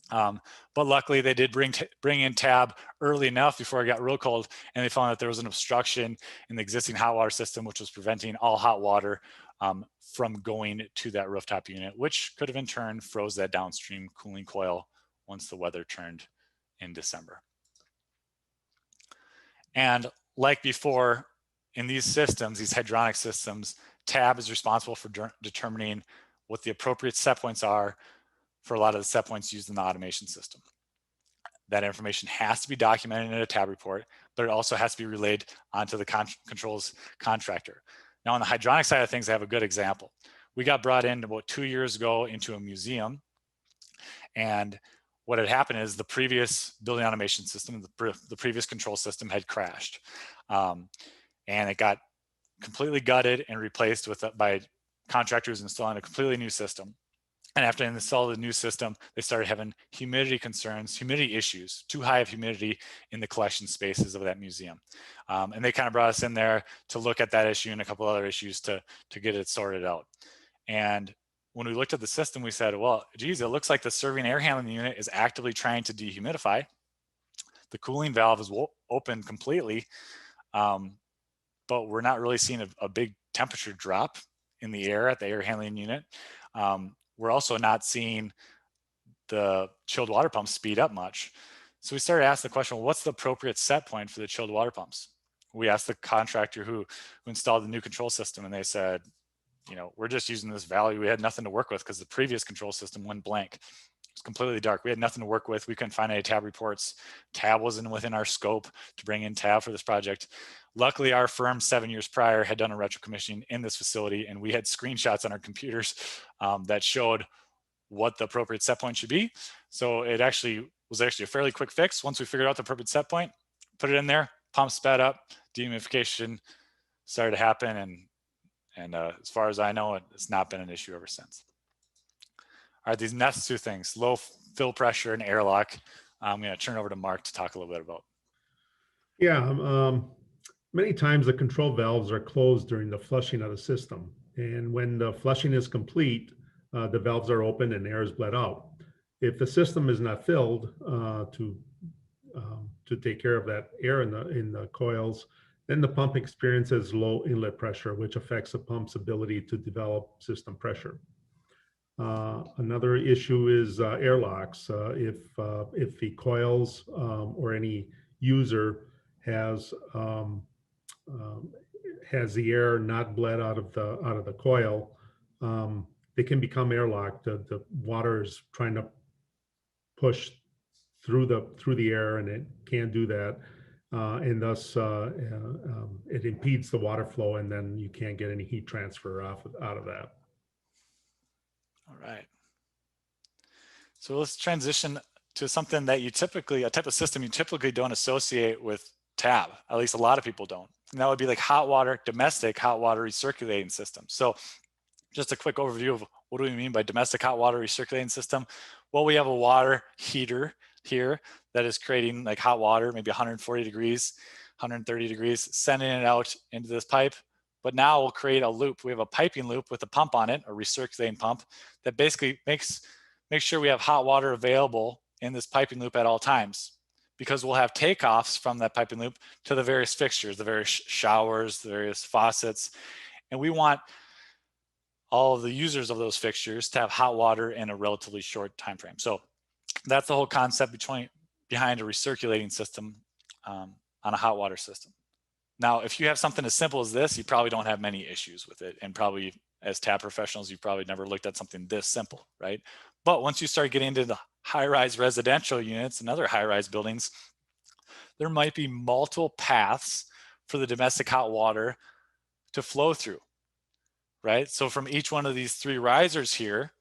But luckily they did bring in Tab early enough before it got real cold, and they found that there was an obstruction in the existing hot water system, which was preventing all hot water from going to that rooftop unit, which could have in turn froze that downstream cooling coil once the weather turned in December. And like before, in these systems, these hydronic systems, Tab is responsible for determining what the appropriate set points are for a lot of the set points used in the automation system. That information has to be documented in a Tab report, but it also has to be relayed onto the controls contractor. Now on the hydronic side of things, I have a good example. We got brought in about 2 years ago into a museum, and what had happened is the previous building automation system, the previous control system had crashed. And it got completely gutted and replaced by contractors installing a completely new system. And after they installed the new system, they started having humidity concerns, humidity issues, too high of humidity in the collection spaces of that museum. And they kind of brought us in there to look at that issue and a couple other issues to get it sorted out. And when we looked at the system, we said, well, geez, it looks like the serving air handling unit is actively trying to dehumidify. The cooling valve is open completely, but we're not really seeing a big temperature drop in the air at the air handling unit. We're also not seeing the chilled water pumps speed up much. So we started asking the question, well, what's the appropriate set point for the chilled water pumps? We asked the contractor who installed the new control system, and they said, you know, we're just using this value. We had nothing to work with because the previous control system went blank. It's completely dark. We had nothing to work with. We couldn't find any Tab reports. Tab wasn't within our scope to bring in Tab for this project. Luckily, our firm 7 years prior had done a retro commissioning in this facility, and we had screenshots on our computers that showed what the appropriate set point should be. So it was actually a fairly quick fix. Once we figured out the appropriate set point, put it in there, pump sped up, dehumidification started to happen, and as far as I know, it's not been an issue ever since. All right, these next two things, low fill pressure and airlock, I'm going to turn over to Mark to talk a little bit about. Yeah, many times the control valves are closed during the flushing of the system. And when the flushing is complete, the valves are open and air is bled out. If the system is not filled to take care of that air in the coils, then the pump experiences low inlet pressure, which affects the pump's ability to develop system pressure. Another issue is airlocks. If the coils or any user has the air not bled out of the coil, they can become airlocked. The water is trying to push through the air, and it can't do that, and thus it impedes the water flow, and then you can't get any heat transfer out of that. All right. So let's transition to something that a type of system you typically don't associate with Tab. At least a lot of people don't. And that would be like domestic hot water recirculating system. So just a quick overview of what do we mean by domestic hot water recirculating system? Well, we have a water heater here that is creating like hot water, maybe 140 degrees, 130 degrees, sending it out into this pipe. But now we'll create a loop. We have a piping loop with a pump on it, a recirculating pump, that basically makes sure we have hot water available in this piping loop at all times, because we'll have takeoffs from that piping loop to the various fixtures, the various showers, the various faucets. And we want all of the users of those fixtures to have hot water in a relatively short time frame. So that's the whole concept behind a recirculating system on a hot water system. Now, if you have something as simple as this, you probably don't have many issues with it. And probably as tab professionals, you've probably never looked at something this simple, right? But once you start getting into the high-rise residential units and other high-rise buildings, there might be multiple paths for the domestic hot water to flow through, right? So from each one of these 3 risers here,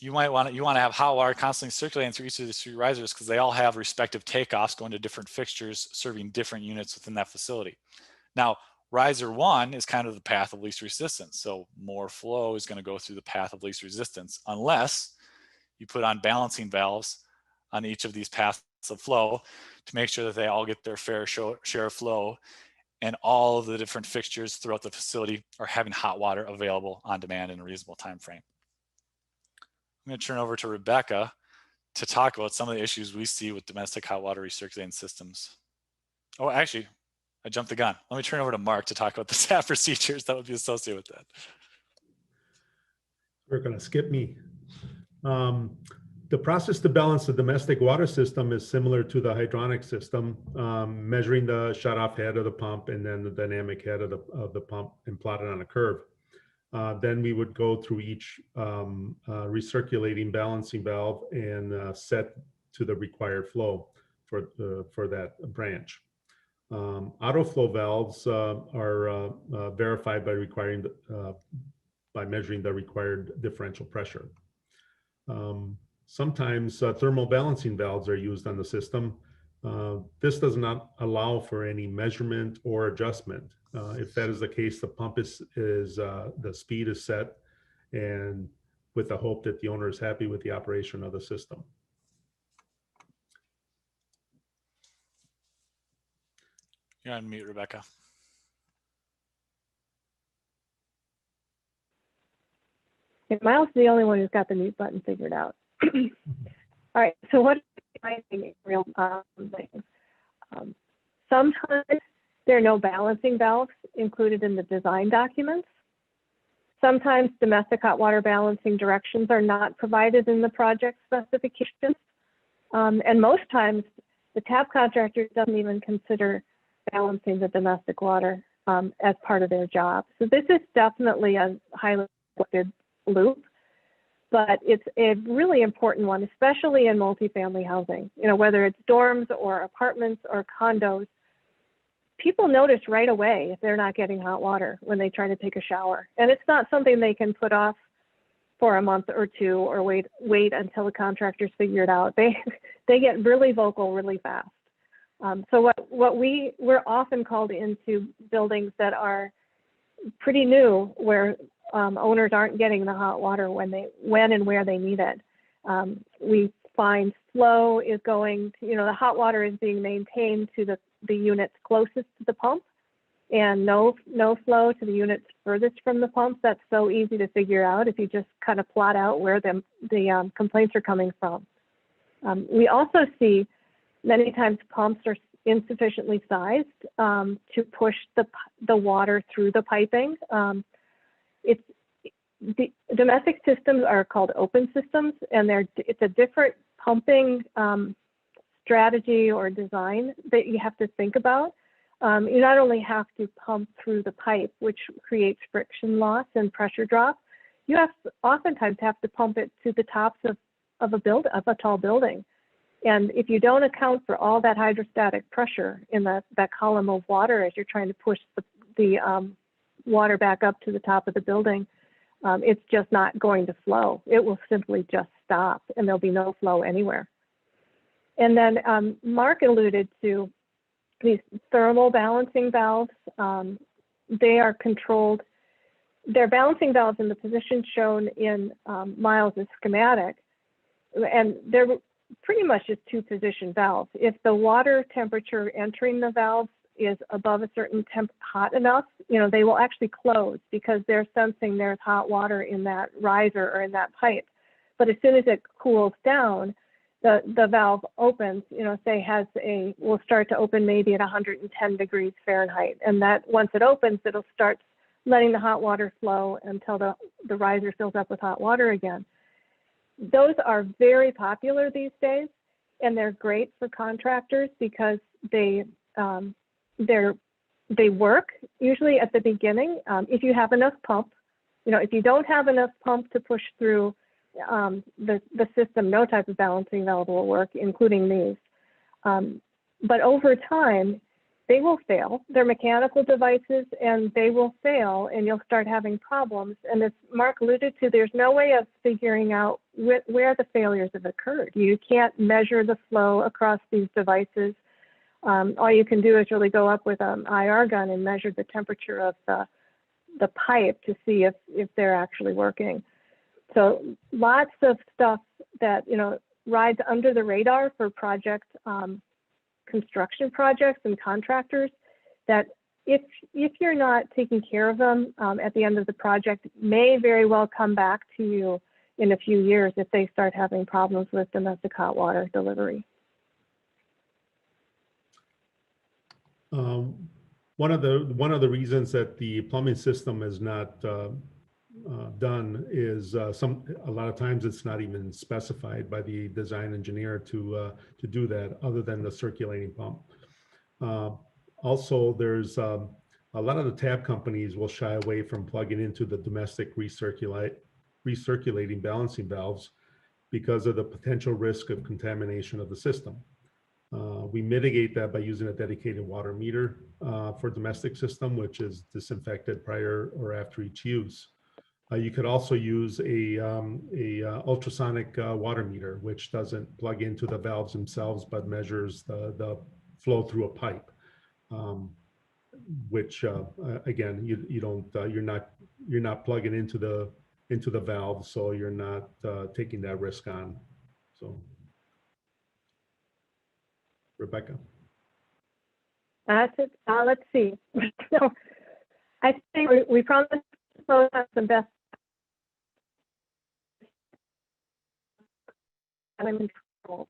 you want to have hot water constantly circulating through each of these 3 risers because they all have respective takeoffs going to different fixtures serving different units within that facility. Now, riser 1 is kind of the path of least resistance. So more flow is going to go through the path of least resistance unless you put on balancing valves on each of these paths of flow to make sure that they all get their fair share of flow and all of the different fixtures throughout the facility are having hot water available on demand in a reasonable time frame. I'm going to turn over to Rebecca to talk about some of the issues we see with domestic hot water recirculating systems. Oh, actually, I jumped the gun. Let me turn over to Mark to talk about the staff procedures that would be associated with that. We're going to skip me. The process to balance the domestic water system is similar to the hydronic system, measuring the shut-off head of the pump and then the dynamic head of the pump and plot it on a curve. Then we would go through each recirculating balancing valve and set to the required flow for that branch. Autoflow valves are verified by measuring the required differential pressure. Sometimes thermal balancing valves are used on the system. This does not allow for any measurement or adjustment. If that is the case, the pump the speed is set, and with the hope that the owner is happy with the operation of the system. You're on mute, Rebecca. Miles is the only one who's got the mute button figured out. All right, so what I think real things. Sometimes there are no balancing valves included in the design documents. Sometimes domestic hot water balancing directions are not provided in the project specifications. And most times the tab contractor doesn't even consider balancing the domestic water as part of their job. So this is definitely a highly reflected loop, but it's a really important one, especially in multifamily housing. You know, whether it's dorms or apartments or condos, people notice right away if they're not getting hot water when they try to take a shower. And it's not something they can put off for a month or 2 or wait until the contractors figure it out. They get really vocal really fast. So we're often called into buildings that are pretty new, where owners aren't getting the hot water when and where they need it. We find flow is going to, the hot water is being maintained to the units closest to the pump, and no flow to the units furthest from the pump. That's so easy to figure out if you just kind of plot out where the complaints are coming from. We also see many times pumps are insufficiently sized to push the water through the piping. The domestic systems are called open systems, and it's a different pumping strategy or design that you have to think about. You not only have to pump through the pipe, which creates friction loss and pressure drop, you oftentimes have to pump it to the tops of a tall building. And if you don't account for all that hydrostatic pressure in that column of water as you're trying to push the water back up to the top of the building, it's just not going to flow. It will simply just stop, and there'll be no flow anywhere. And then Mark alluded to these thermal balancing valves. They are controlled. They're balancing valves in the position shown in Miles' schematic, and they're pretty much just 2-position valves. If the water temperature entering the valves is above a certain hot enough, they will actually close because they're sensing there's hot water in that riser or in that pipe. But as soon as it cools down, the valve opens, will start to open maybe at 110 degrees Fahrenheit. And that once it opens, it'll start letting the hot water flow until the riser fills up with hot water again. Those are very popular these days. and they're great for contractors because they work usually at the beginning. If you have enough pump, if you don't have enough pump to push through the system, no type of balancing valve will work, including these. But over time, they will fail. They're mechanical devices and they will fail and you'll start having problems. And as Mark alluded to, there's no way of figuring out where the failures have occurred. You can't measure the flow across these devices. All you can do is really go up with an IR gun and measure the temperature of the pipe to see if they're actually working. So lots of stuff that, rides under the radar for construction projects and contractors that if you're not taking care of them at the end of the project, may very well come back to you in a few years if they start having problems with domestic hot water delivery. One of the reasons that the plumbing system is not done is a lot of times it's not even specified by the design engineer to do that, other than the circulating pump. Also, there's a lot of the tab companies will shy away from plugging into the domestic recirculating balancing valves because of the potential risk of contamination of the system. We mitigate that by using a dedicated water meter for domestic system, which is disinfected prior or after each use. You could also use a ultrasonic water meter, which doesn't plug into the valves themselves, but measures the flow through a pipe, which again, you're not plugging into the valve, so you're not taking that risk on. So, Rebecca. That's it. Let's see. So I think we promised to close out some best control.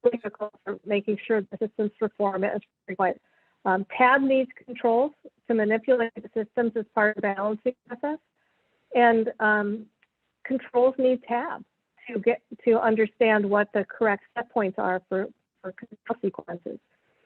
Critical for making sure the systems perform as required. TAB needs controls to manipulate the systems as part of the balancing process, and controls need TAB to understand what the correct set points are for control sequences.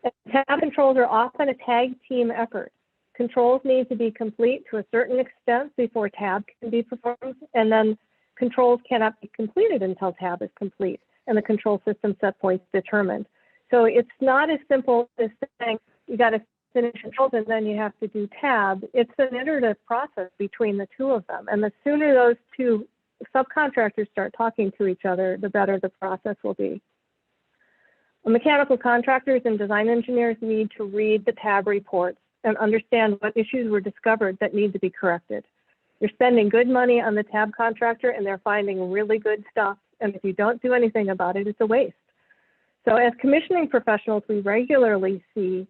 And TAB controls are often a tag team effort. Controls need to be complete to a certain extent before TAB can be performed, and then controls cannot be completed until TAB is complete and the control system set points determined. So it's not as simple as saying you got to finish controls and then you have to do TAB. It's an iterative process between the two of them. And the sooner those two subcontractors start talking to each other, the better the process will be. Mechanical contractors and design engineers need to read the TAB reports and understand what issues were discovered that need to be corrected. You're spending good money on the TAB contractor and they're finding really good stuff. And if you don't do anything about it, it's a waste. So as commissioning professionals, we regularly see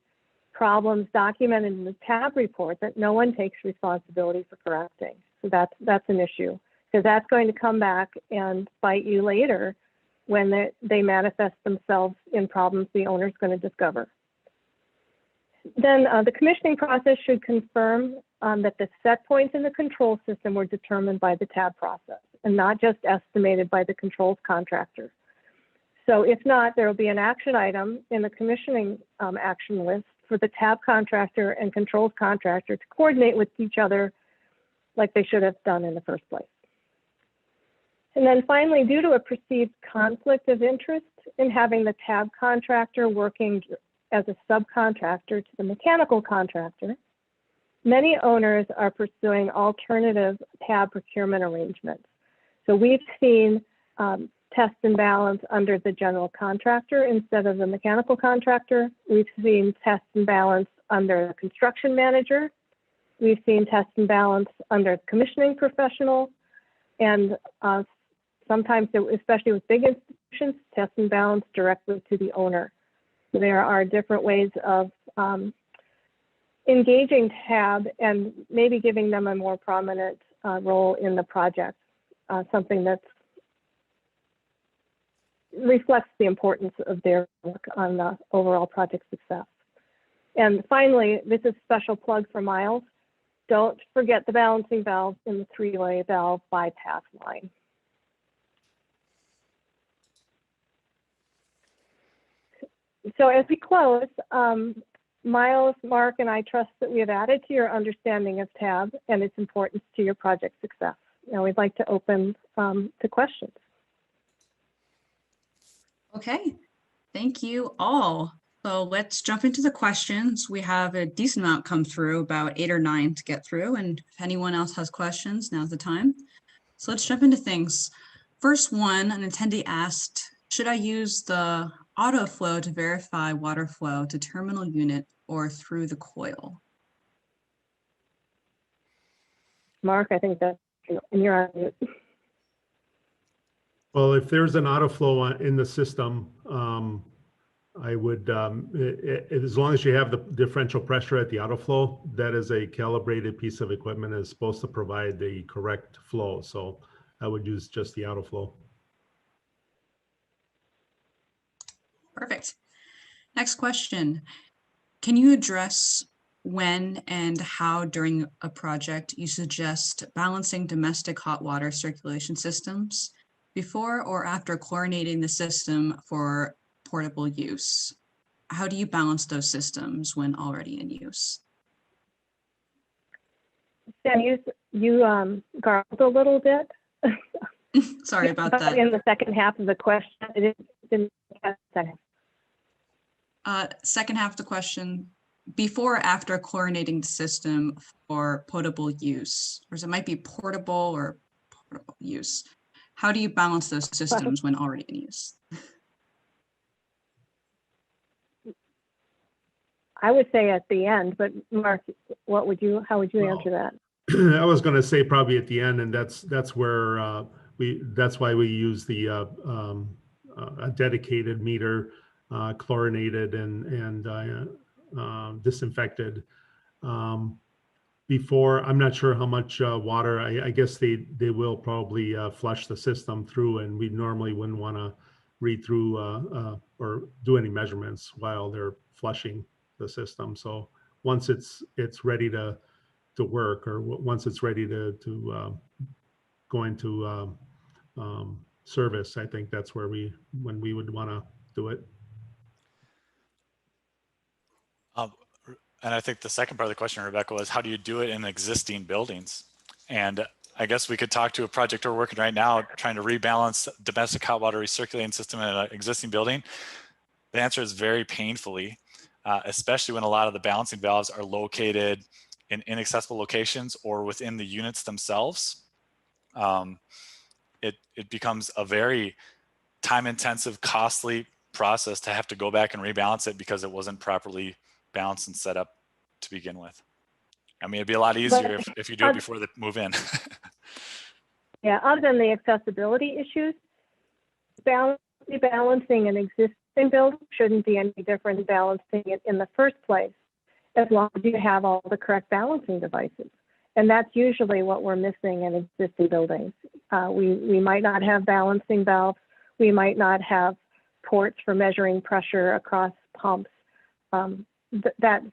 problems documented in the TAB report that no one takes responsibility for correcting. So that's an issue, because that's going to come back and bite you later when they manifest themselves in problems the owner's going to discover. Then the commissioning process should confirm that the set points in the control system were determined by the TAB process and not just estimated by the controls contractor. So if not, there will be an action item in the commissioning action list for the TAB contractor and controls contractor to coordinate with each other like they should have done in the first place. And then finally, due to a perceived conflict of interest in having the TAB contractor working as a subcontractor to the mechanical contractor, many owners are pursuing alternative TAB procurement arrangements. So we've seen test and balance under the general contractor instead of the mechanical contractor. We've seen test and balance under the construction manager. We've seen test and balance under commissioning professional. And sometimes, especially with big institutions, test and balance directly to the owner. So there are different ways of engaging TAB and maybe giving them a more prominent role in the project, something that reflects the importance of their work on the overall project success. And finally, this is a special plug for Miles. Don't forget the balancing valve in the three-way valve bypass line. So as we close, Miles, Mark, and I trust that we have added to your understanding of TAB and its importance to your project success. Now we'd like to open to questions. Okay, thank you all. So let's jump into the questions. We have a decent amount come through, about 8 or 9 to get through. And if anyone else has questions, now's the time. So let's jump into things. First one, an attendee asked, should I use the auto flow to verify water flow to terminal unit or through the coil? Mark, I think that's you're on mute. Well, if there's an auto flow in the system, I would, as long as you have the differential pressure at the auto flow, that is a calibrated piece of equipment and is supposed to provide the correct flow. So I would use just the auto flow. Perfect. Next question. Can you address when and how during a project you suggest balancing domestic hot water circulation systems before or after chlorinating the system for portable use? How do you balance those systems when already in use? Sam, you garbled a little bit. Sorry about that. In the second half of the question, it didn't catch that. Second half of the question, before or after chlorinating the system for potable use, or it might be portable or portable use. How do you balance those systems when already in use? I would say at the end, but Mark, how would you answer that? I was going to say probably at the end, and that's where that's why we use the a dedicated meter, chlorinated and disinfected. Before, I'm not sure how much water. I guess they will probably flush the system through, and we normally wouldn't want to read through or do any measurements while they're flushing the system. So once it's ready to work, or once it's ready to go into service, I think that's where when we would want to do it. And I think the second part of the question, Rebecca, was how do you do it in existing buildings? And I guess we could talk to a project we're working right now, trying to rebalance domestic hot water recirculating system in an existing building. The answer is very painfully, especially when a lot of the balancing valves are located in inaccessible locations or within the units themselves. It becomes a very time-intensive, costly process to have to go back and rebalance it because it wasn't properly balanced and set up to begin with. I mean, it'd be a lot easier if you do it before they move in. Yeah, other than the accessibility issues, balancing an existing building shouldn't be any different than balancing it in the first place, as long as you have all the correct balancing devices. And that's usually what we're missing in existing buildings. We might not have balancing valves. We might not have ports for measuring pressure across pumps. That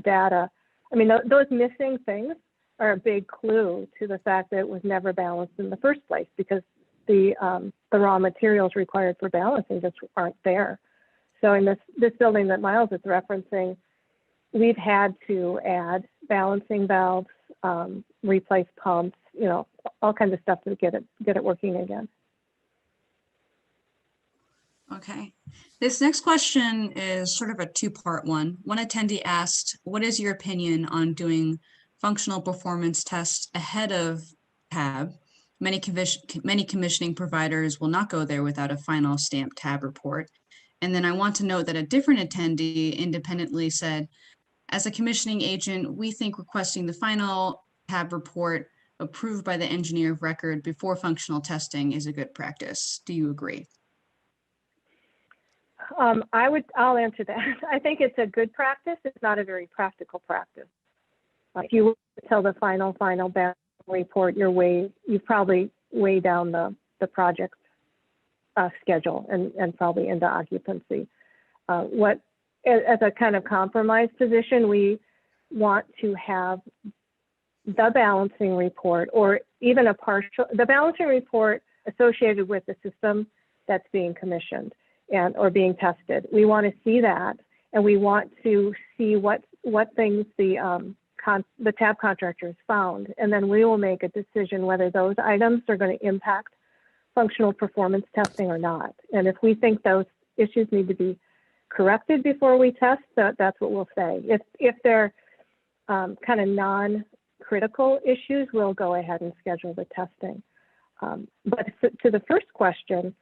data, I mean, those missing things are a big clue to the fact that it was never balanced in the first place, because the raw materials required for balancing just aren't there. So in this building that Miles is referencing, we've had to add balancing valves, replace pumps, all kinds of stuff to get it working again. Okay. This next question is sort of a two-part one. One attendee asked, what is your opinion on doing functional performance tests ahead of TAB? Many commissioning providers will not go there without a final stamped TAB report. And then I want to note that a different attendee independently said, as a commissioning agent, we think requesting the final TAB report approved by the engineer of record before functional testing is a good practice. Do you agree? I'll answer that. I think it's a good practice. It's not a very practical practice. If you wait until the final balance report, you probably way down the project schedule and probably into occupancy. As a kind of compromise position, we want to have the balancing report, or even the balancing report associated with the system that's being commissioned. and or being tested. We want to see that, and we want to see what things the tab contractor has found, and then we will make a decision whether those items are going to impact functional performance testing or not. And if we think those issues need to be corrected before we test, that's what we'll say. If they're kind of non-critical issues, we'll go ahead and schedule the testing. But to the first question,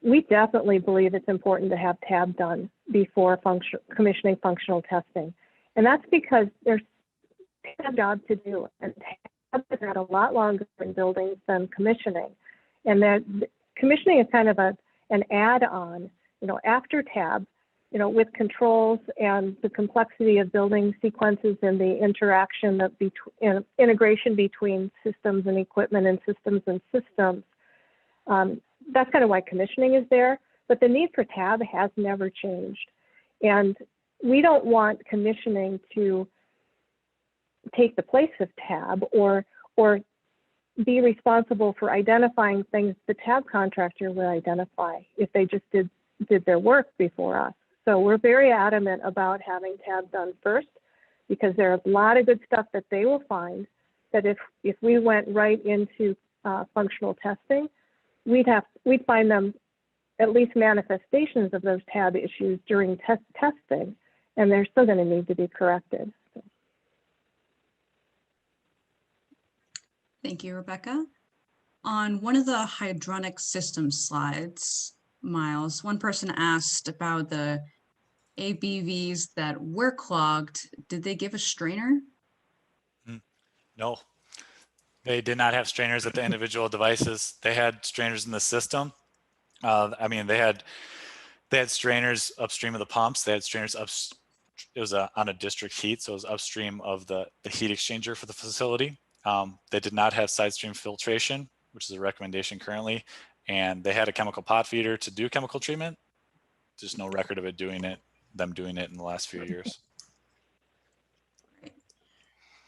we definitely believe it's important to have tab done before commissioning functional testing. And that's because there's a job to do, and tab has had a lot longer in buildings than commissioning. And that commissioning is kind of an add-on, after tab, with controls and the complexity of building sequences and the interaction of integration between systems and equipment and systems. That's kind of why commissioning is there, but the need for tab has never changed. And we don't want commissioning to take the place of tab or be responsible for identifying things the tab contractor would identify if they just did their work before us. So we're very adamant about having tab done first, because there's a lot of good stuff that they will find that if we went right into functional testing, we'd find them at least manifestations of those tab issues during testing, and they're still going to need to be corrected. So. Thank you, Rebecca. On one of the hydronic system slides, Miles, one person asked about the ABVs that were clogged. Did they give a strainer? No, they did not have strainers at the individual devices. They had strainers in the system. They had strainers upstream of the pumps. They had strainers it was on a district heat, so it was upstream of the heat exchanger for the facility. They did not have side stream filtration, which is a recommendation currently, and they had a chemical pot feeder to do chemical treatment. Just no record of them doing it in the last few years. Great.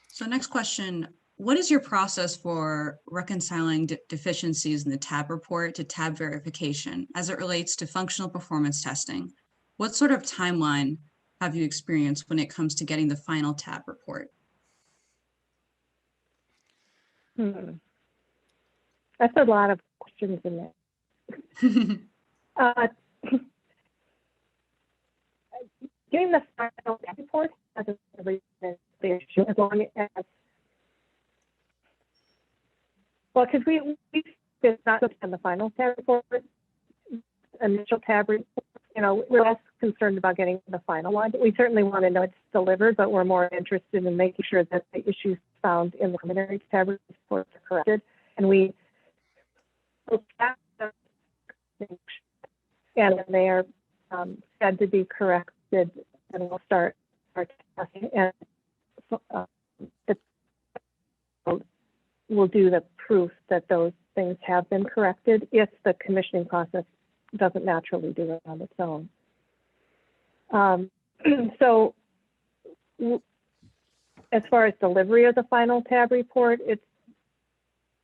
So next question, what is your process for reconciling deficiencies in the tab report to tab verification as it relates to functional performance testing? What sort of timeline have you experienced when it comes to getting the final tab report? That's a lot of questions in there. Getting the final tab report as the issue, as long as, well, because we did not look at the final tab report, initial tab report, we're less concerned about getting the final one. We certainly want to know it's delivered, but we're more interested in making sure that the issues found in the preliminary tab report are corrected. And and they are said to be corrected, and we'll start our testing. And we'll do the proof that those things have been corrected if the commissioning process doesn't naturally do it on its own. So as far as delivery of the final tab report, it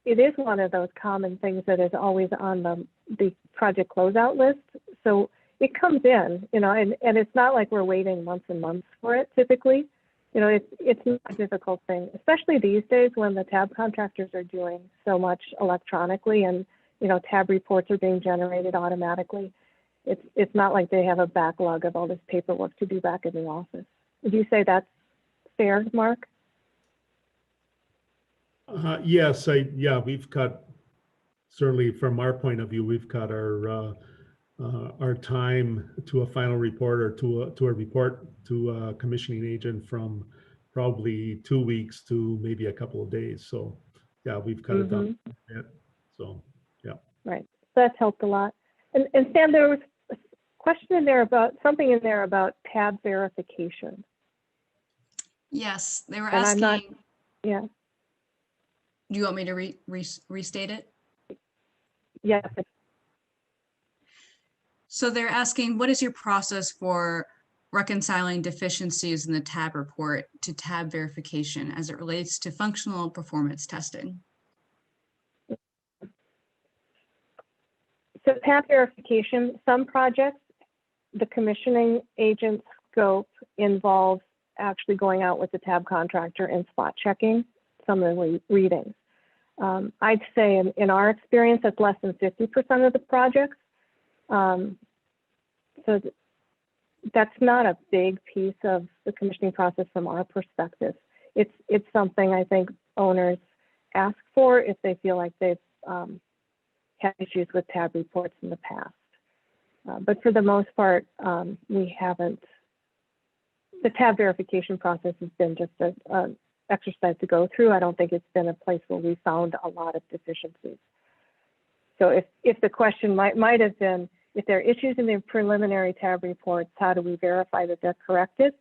is one of those common things that is always on the project closeout list. So it comes in, and it's not like we're waiting months and months for it typically. It's not a difficult thing, especially these days when the tab contractors are doing so much electronically and, tab reports are being generated automatically. It's not like they have a backlog of all this paperwork to do back in the office. Would you say that's fair, Mark? Yes, we've got, certainly from our point of view, we've got our time to a final report or to a report to a commissioning agent from probably 2 weeks to maybe a couple of days. So yeah, we've got it done. So yeah. Right, that's helped a lot. And Sam, there was a question in there about something in there about tab verification. Yes, they were And asking. I'm not, yeah. Do you want me to restate it? Yes. So they're asking, what is your process for reconciling deficiencies in the tab report to tab verification as it relates to functional performance testing? So tab verification, some projects, the commissioning agent scope involves actually going out with the tab contractor and spot checking some of the readings. I'd say in our experience, that's less than 50% of the projects. So that's not a big piece of the commissioning process from our perspective. It's something I think owners ask for if they feel like they've had issues with tab reports in the past. But for the most part, we haven't. The tab verification process has been just an exercise to go through. I don't think it's been a place where we found a lot of deficiencies. So if the question might have been, if there are issues in the preliminary tab reports, how do we verify that they're corrected?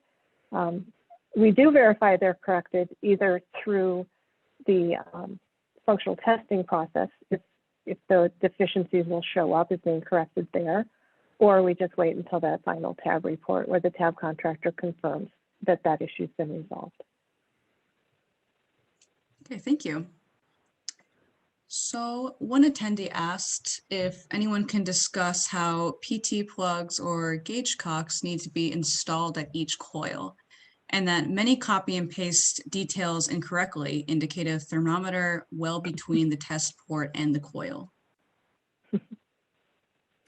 We do verify they're corrected either through the functional testing process, if the deficiencies will show up as being corrected there, or we just wait until that final tab report where the tab contractor confirms that that issue's been resolved. Okay, thank you. So one attendee asked if anyone can discuss how PT plugs or gauge cocks need to be installed at each coil, and that many copy and paste details incorrectly indicate a thermometer well between the test port and the coil.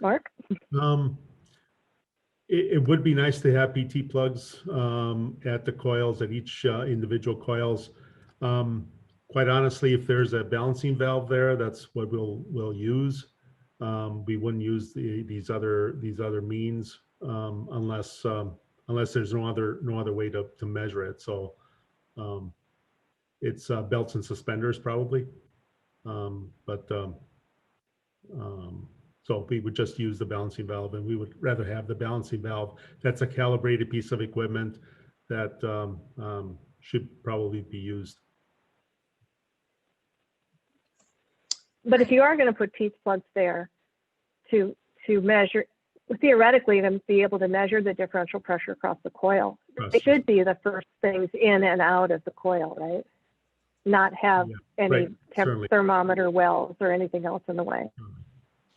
Mark? It would be nice to have PT plugs at the coils, at each individual coils. Quite honestly, if there's a balancing valve there, that's what we'll use. We wouldn't use these other means unless there's no other way to measure it. So it's belts and suspenders probably, so we would just use the balancing valve, and we would rather have the balancing valve. That's a calibrated piece of equipment that should probably be used. But if you are going to put teeth plugs there to measure, theoretically, to be able to measure the differential pressure across the coil, it should be the first things in and out of the coil, right? Not have any thermometer wells or anything else in the way.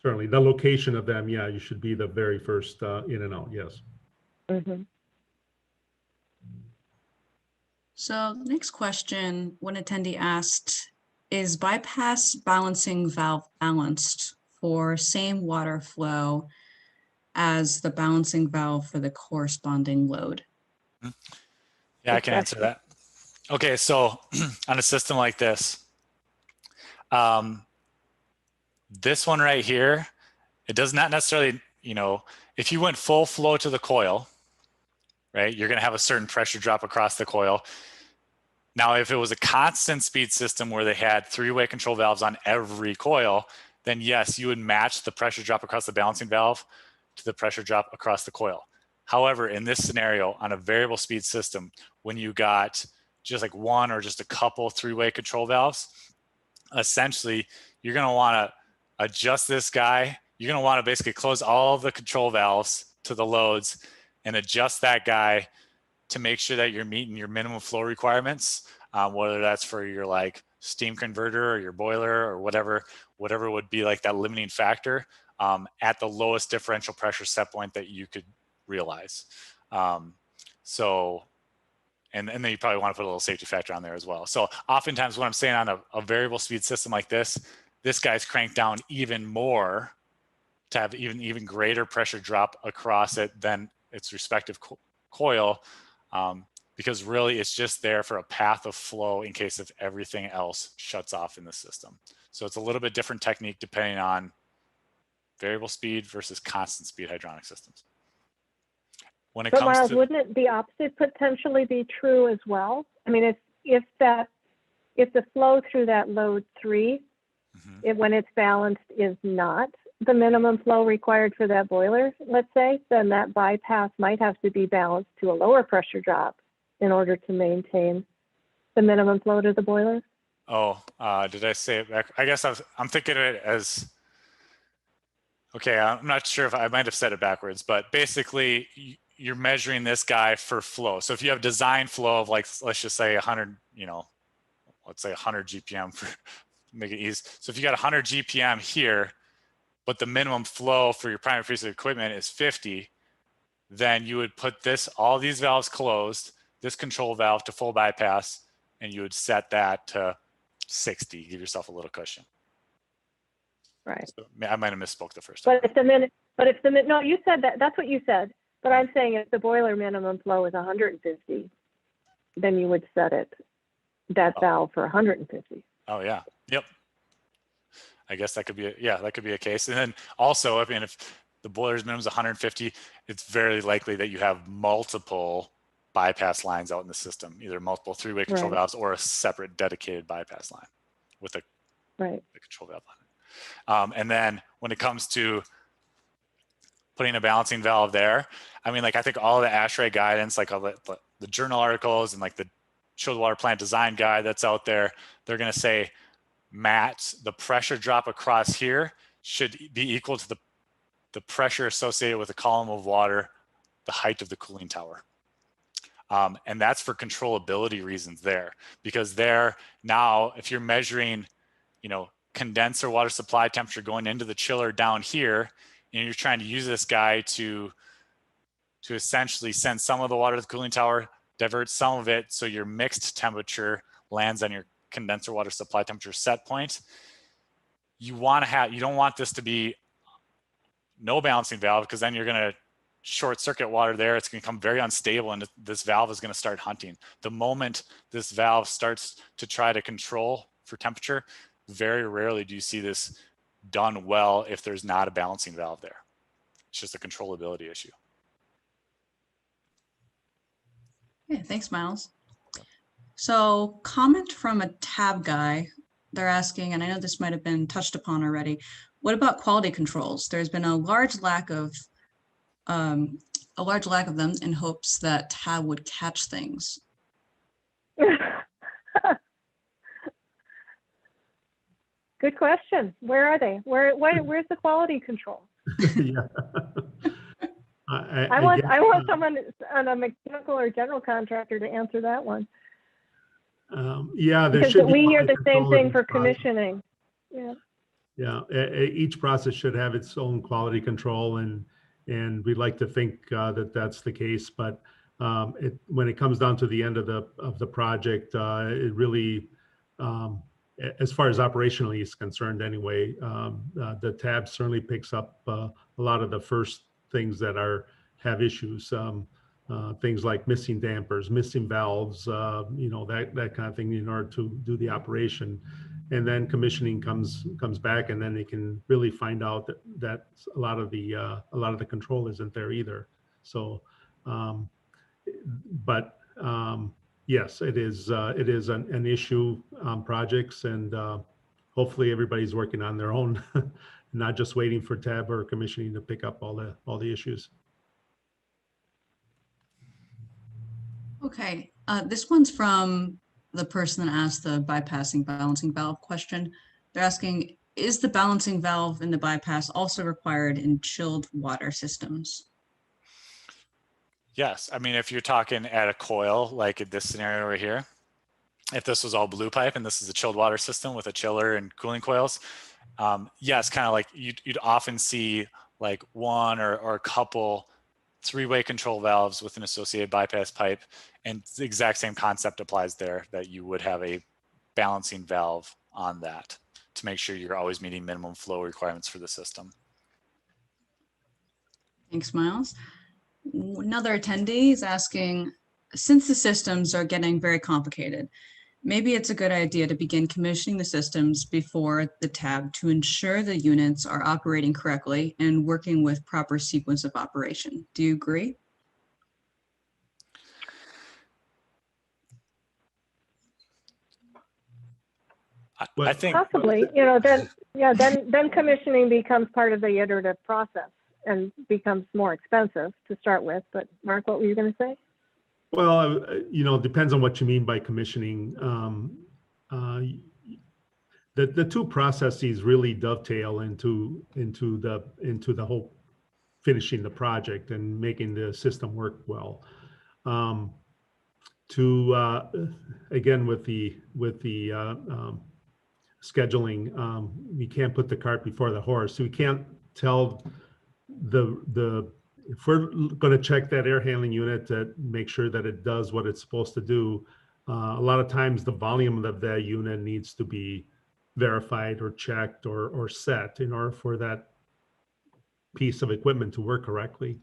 Certainly, the location of them, yeah, you should be the very first in and out, yes. Mm-hmm. So next question, one attendee asked, is bypass balancing valve balanced for same water flow as the balancing valve for the corresponding load? Yeah, I can answer that. Okay, so on a system like this, this one right here, it does not necessarily, if you went full flow to the coil, right, you're going to have a certain pressure drop across the coil. Now, if it was a constant speed system where they had three-way control valves on every coil, then yes, you would match the pressure drop across the balancing valve to the pressure drop across the coil. However, in this scenario, on a variable speed system, when you got just like one or just a couple three-way control valves, essentially, you're going to want to adjust this guy. You're going to want to basically close all of the control valves to the loads and adjust that guy to make sure that you're meeting your minimum flow requirements, whether that's for your like steam converter or your boiler or whatever would be like that limiting factor at the lowest differential pressure set point that you could realize. And then you probably want to put a little safety factor on there as well. So oftentimes what I'm saying on a variable speed system like this guy's cranked down even more to have even greater pressure drop across it than its respective coil, because really it's just there for a path of flow in case if everything else shuts off in the system. So it's a little bit different technique depending on variable speed versus constant speed hydronic systems. When it comes Miles, to, wouldn't it the opposite potentially be true as well? I mean, if the flow through that load 3, when it's balanced, is not the minimum flow required for that boiler, let's say, then that bypass might have to be balanced to a lower pressure drop in order to maintain the minimum flow to the boiler. Oh, did I say it back? I guess I'm thinking of it as, okay, I'm not sure if I might have said it backwards, but basically you're measuring this guy for flow. So if you have design flow of like, let's just say 100, let's say 100 GPM for make it easy. So if you got 100 GPM here, but the minimum flow for your primary piece of equipment is 50, then you would put all these valves closed, this control valve to full bypass, and you would set that to 60, give yourself a little cushion. Right. So I might have misspoke the first time. No, you said that, that's what you said. But I'm saying if the boiler minimum flow is 150, then you would set that valve for 150. Oh yeah, yep. I guess that could be, that could be a case. And then also, I mean, if the boiler's minimum is 150, it's very likely that you have multiple bypass lines out in the system, either multiple three-way control valves or a separate dedicated bypass line with a control valve on it. And then when it comes to putting a balancing valve there, I mean, like I think all the ASHRAE guidance, like all the journal articles and like the chilled water plant design guide that's out there, they're going to say, Matt, the pressure drop across here should be equal to the pressure associated with the column of water, the height of the cooling tower. And that's for controllability reasons there, because there now, if you're measuring, condenser water supply temperature going into the chiller down here, and you're trying to use this guy to essentially send some of the water to the cooling tower, divert some of it, so your mixed temperature lands on your condenser water supply temperature set point. You don't want this to be no balancing valve, because then you're going to short circuit water there. It's going to become very unstable, and this valve is going to start hunting. The moment this valve starts to try to control for temperature, very rarely do you see this done well if there's not a balancing valve there. It's just a controllability issue. Yeah, thanks, Miles. So comment from a tab guy. They're asking, and I know this might have been touched upon already, what about quality controls? There's been a large lack of them in hopes that tab would catch things. Good question. Where are they? Where's the quality control? Yeah. I want someone on a mechanical or general contractor to answer that one. Yeah, there because should be we hear the same thing for process. commissioning. Yeah. Yeah, each process should have its own quality control, and we'd like to think that that's the case. But when it comes down to the end of the project, it really, as far as operationally is concerned, anyway, the tab certainly picks up a lot of the first things that have issues. Things like missing dampers, missing valves, that kind of thing in order to do the operation. And then commissioning comes back, and then they can really find out that a lot of the control isn't there either. So, yes, it is an issue on projects, and hopefully everybody's working on their own, not just waiting for tab or commissioning to pick up all the issues. Okay, this one's from the person that asked the bypassing balancing valve question. They're asking, is the balancing valve in the bypass also required in chilled water systems? Yes, I mean, if you're talking at a coil, like in this scenario right here, if this was all blue pipe and this is a chilled water system with a chiller and cooling coils, yes, kind of like you'd often see like one or a couple three-way control valves with an associated bypass pipe, and the exact same concept applies there, that you would have a balancing valve on that to make sure you're always meeting minimum flow requirements for the system. Thanks, Miles. Another attendee is asking, since the systems are getting very complicated, maybe it's a good idea to begin commissioning the systems before the tab to ensure the units are operating correctly and working with proper sequence of operation. Do you agree? I think possibly, then commissioning becomes part of the iterative process and becomes more expensive to start with. But Mark, what were you going to say? Well, it depends on what you mean by commissioning. The two processes really dovetail into the whole finishing the project and making the system work well. Again, with the scheduling, we can't put the cart before the horse. We can't tell if we're going to check that air handling unit to make sure that it does what it's supposed to do, a lot of times the volume of that unit needs to be verified or checked or set in order for that piece of equipment to work correctly.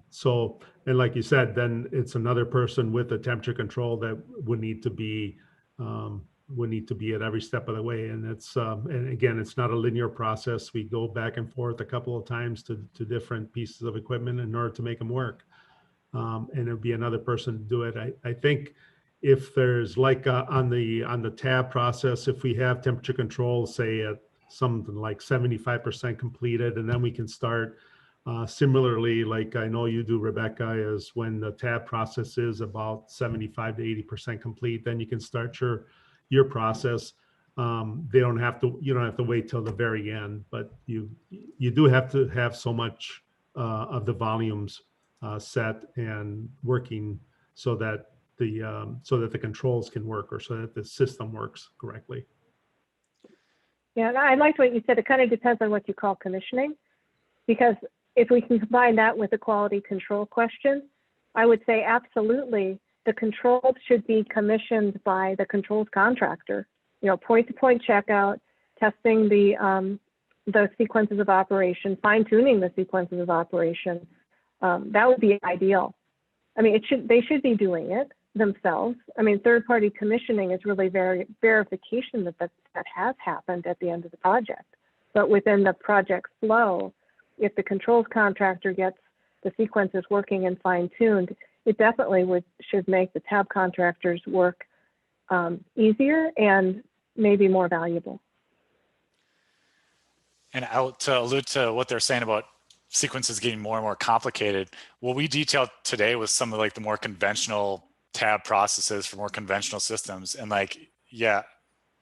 So, and like you said, then it's another person with a temperature control that would need to be at every step of the way. And it's and again, it's not a linear process. We go back and forth a couple of times to different pieces of equipment in order to make them work. And it'll be another person to do it. I think if there's like on the tab process, if we have temperature control, say at something like 75% completed, and then we can start similarly, like I know you do, Rebecca, is when the tab process is about 75 to 80% complete, then you can start your process. You don't have to wait till the very end, but you do have to have so much of the volumes set and working so that the controls can work, or so that the system works correctly. Yeah, and I liked what you said. It kind of depends on what you call commissioning, because if we can combine that with the quality control question, I would say absolutely the controls should be commissioned by the controls contractor. Point-to-point checkout, testing the sequences of operation, fine-tuning the sequences of operation. That would be ideal. I mean, they should be doing it themselves. I mean, third-party commissioning is really verification that has happened at the end of the project. But within the project flow, if the controls contractor gets the sequences working and fine-tuned, it definitely should make the tab contractors work easier and maybe more valuable. And to allude to what they're saying about sequences getting more and more complicated, what we detailed today was some of like the more conventional tab processes for more conventional systems. And like, yeah,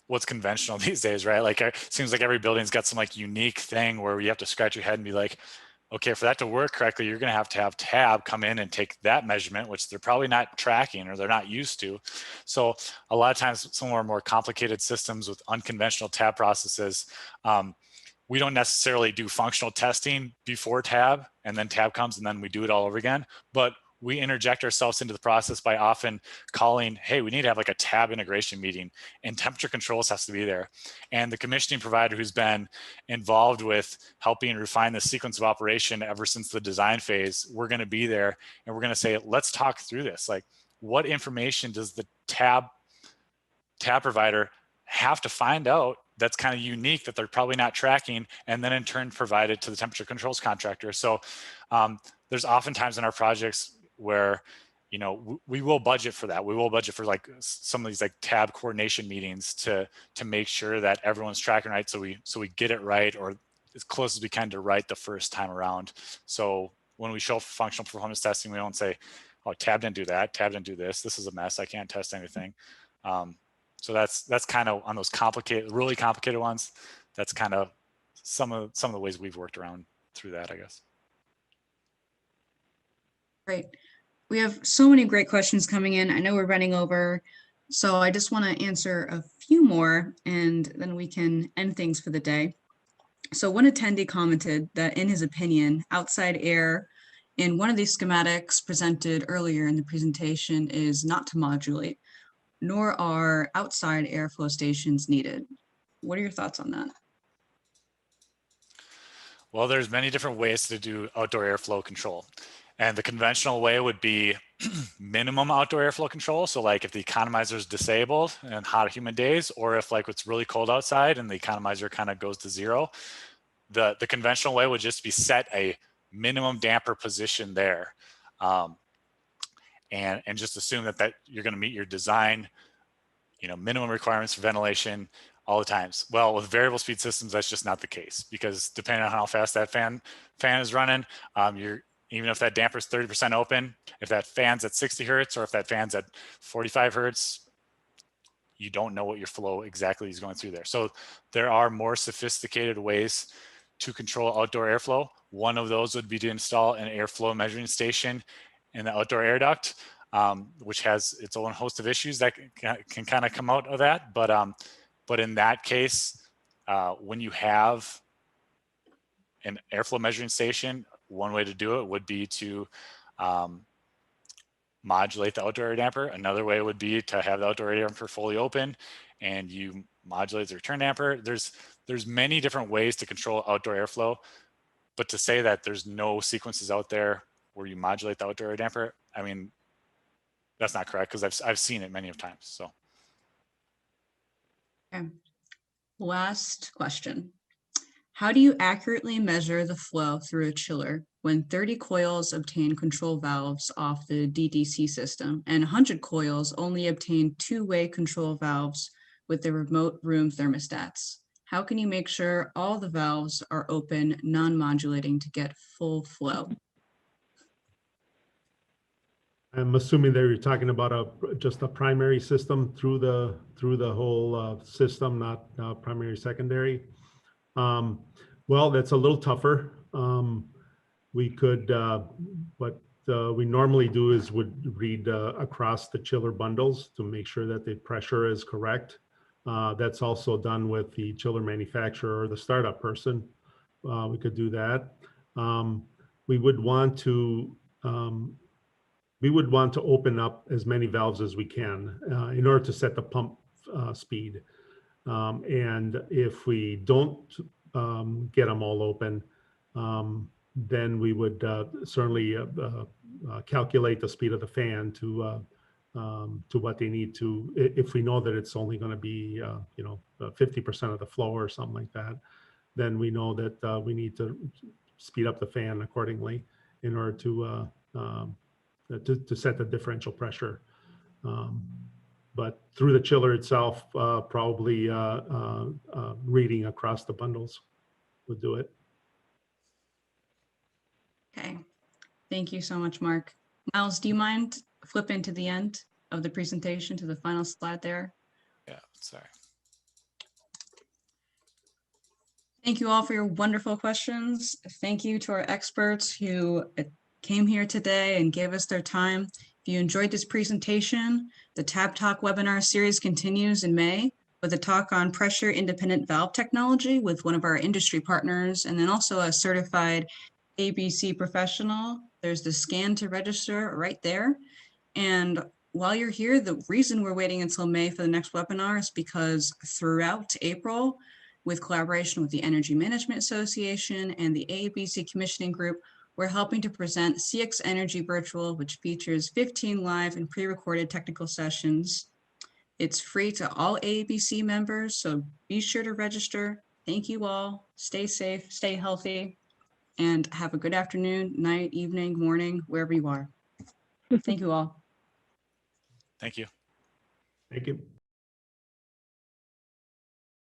what's conventional these days, right? Like it seems like every building's got some like unique thing where you have to scratch your head and be like, okay, for that to work correctly, you're going to have tab come in and take that measurement, which they're probably not tracking or they're not used to. So a lot of times some of our more complicated systems with unconventional tab processes, we don't necessarily do functional testing before tab, and then tab comes and then we do it all over again. But we interject ourselves into the process by often calling, hey, we need to have like a tab integration meeting, and temperature controls has to be there. And the commissioning provider who's been involved with helping refine the sequence of operation ever since the design phase, we're going to be there and we're going to say, let's talk through this. Like, what information does the tab provider have to find out that's kind of unique that they're probably not tracking, and then in turn provide it to the temperature controls contractor. So there's oftentimes in our projects where, we will budget for that. We will budget for like some of these like tab coordination meetings to make sure that everyone's tracking right. So we get it right, or as close as we can to right the first time around. So when we show functional performance testing, we don't say, oh, tab didn't do that, tab didn't do this. This is a mess. I can't test anything. So that's kind of on those really complicated ones. That's kind of some of the ways we've worked around through that, I guess. Great. We have so many great questions coming in. I know we're running over, so I just want to answer a few more and then we can end things for the day. So one attendee commented that in his opinion, outside air in one of these schematics presented earlier in the presentation is not to modulate, nor are outside airflow stations needed. What are your thoughts on that? Well, there's many different ways to do outdoor airflow control. And the conventional way would be minimum outdoor airflow control. So like if the economizer is disabled in hot, humid days, or if like it's really cold outside and the economizer kind of goes to zero, the conventional way would just be set a minimum damper position there. And just assume that you're going to meet your design, minimum requirements for ventilation all the times. Well, with variable speed systems, that's just not the case, because depending on how fast that fan is running, even if that damper is 30% open, if that fan's at 60 hertz or if that fan's at 45 hertz, you don't know what your flow exactly is going through there. So there are more sophisticated ways to control outdoor airflow. One of those would be to install an airflow measuring station in the outdoor air duct, which has its own host of issues that can kind of come out of that. But in that case, when you have an airflow measuring station, one way to do it would be to modulate the outdoor air damper. Another way would be to have the outdoor air damper fully open and you modulate the return damper. There's many different ways to control outdoor airflow, but to say that there's no sequences out there where you modulate the outdoor air damper, I mean, that's not correct because I've seen it many of times. So. Okay. Last question. How do you accurately measure the flow through a chiller when 30 coils obtain control valves off the DDC system and 100 coils only obtain two-way control valves with the remote room thermostats? How can you make sure all the valves are open, non-modulating to get full flow? I'm assuming that you're talking about just a primary system through the whole system, not primary, secondary. Well, that's a little tougher. We could, what we normally do is would read across the chiller bundles to make sure that the pressure is correct. That's also done with the chiller manufacturer or the startup person. We could do that. We would want to open up as many valves as we can in order to set the pump speed. And if we don't get them all open, then we would certainly calculate the speed of the fan to what they need to. If we know that it's only going to be 50% of the flow or something like that, then we know that we need to speed up the fan accordingly in order to set the differential pressure. But through the chiller itself, probably reading across the bundles would do it. Okay, thank you so much, Mark. Miles, do you mind flipping to the end of the presentation to the final slide there? Yeah, sorry. Thank you all for your wonderful questions. Thank you to our experts who came here today and gave us their time. If you enjoyed this presentation, the Tab Talk webinar series continues in May with a talk on pressure independent valve technology with one of our industry partners, and then also a certified ABC professional. There's the scan to register right there. And while you're here, the reason we're waiting until May for the next webinar is because throughout April, with collaboration with the Energy Management Association and the ABC Commissioning Group, we're helping to present CX Energy Virtual, which features 15 live and pre-recorded technical sessions. It's free to all ABC members, so be sure to register. Thank you all. Stay safe, stay healthy, and have a good afternoon, night, evening, morning, wherever you are. Thank you all. Thank you. Thank you.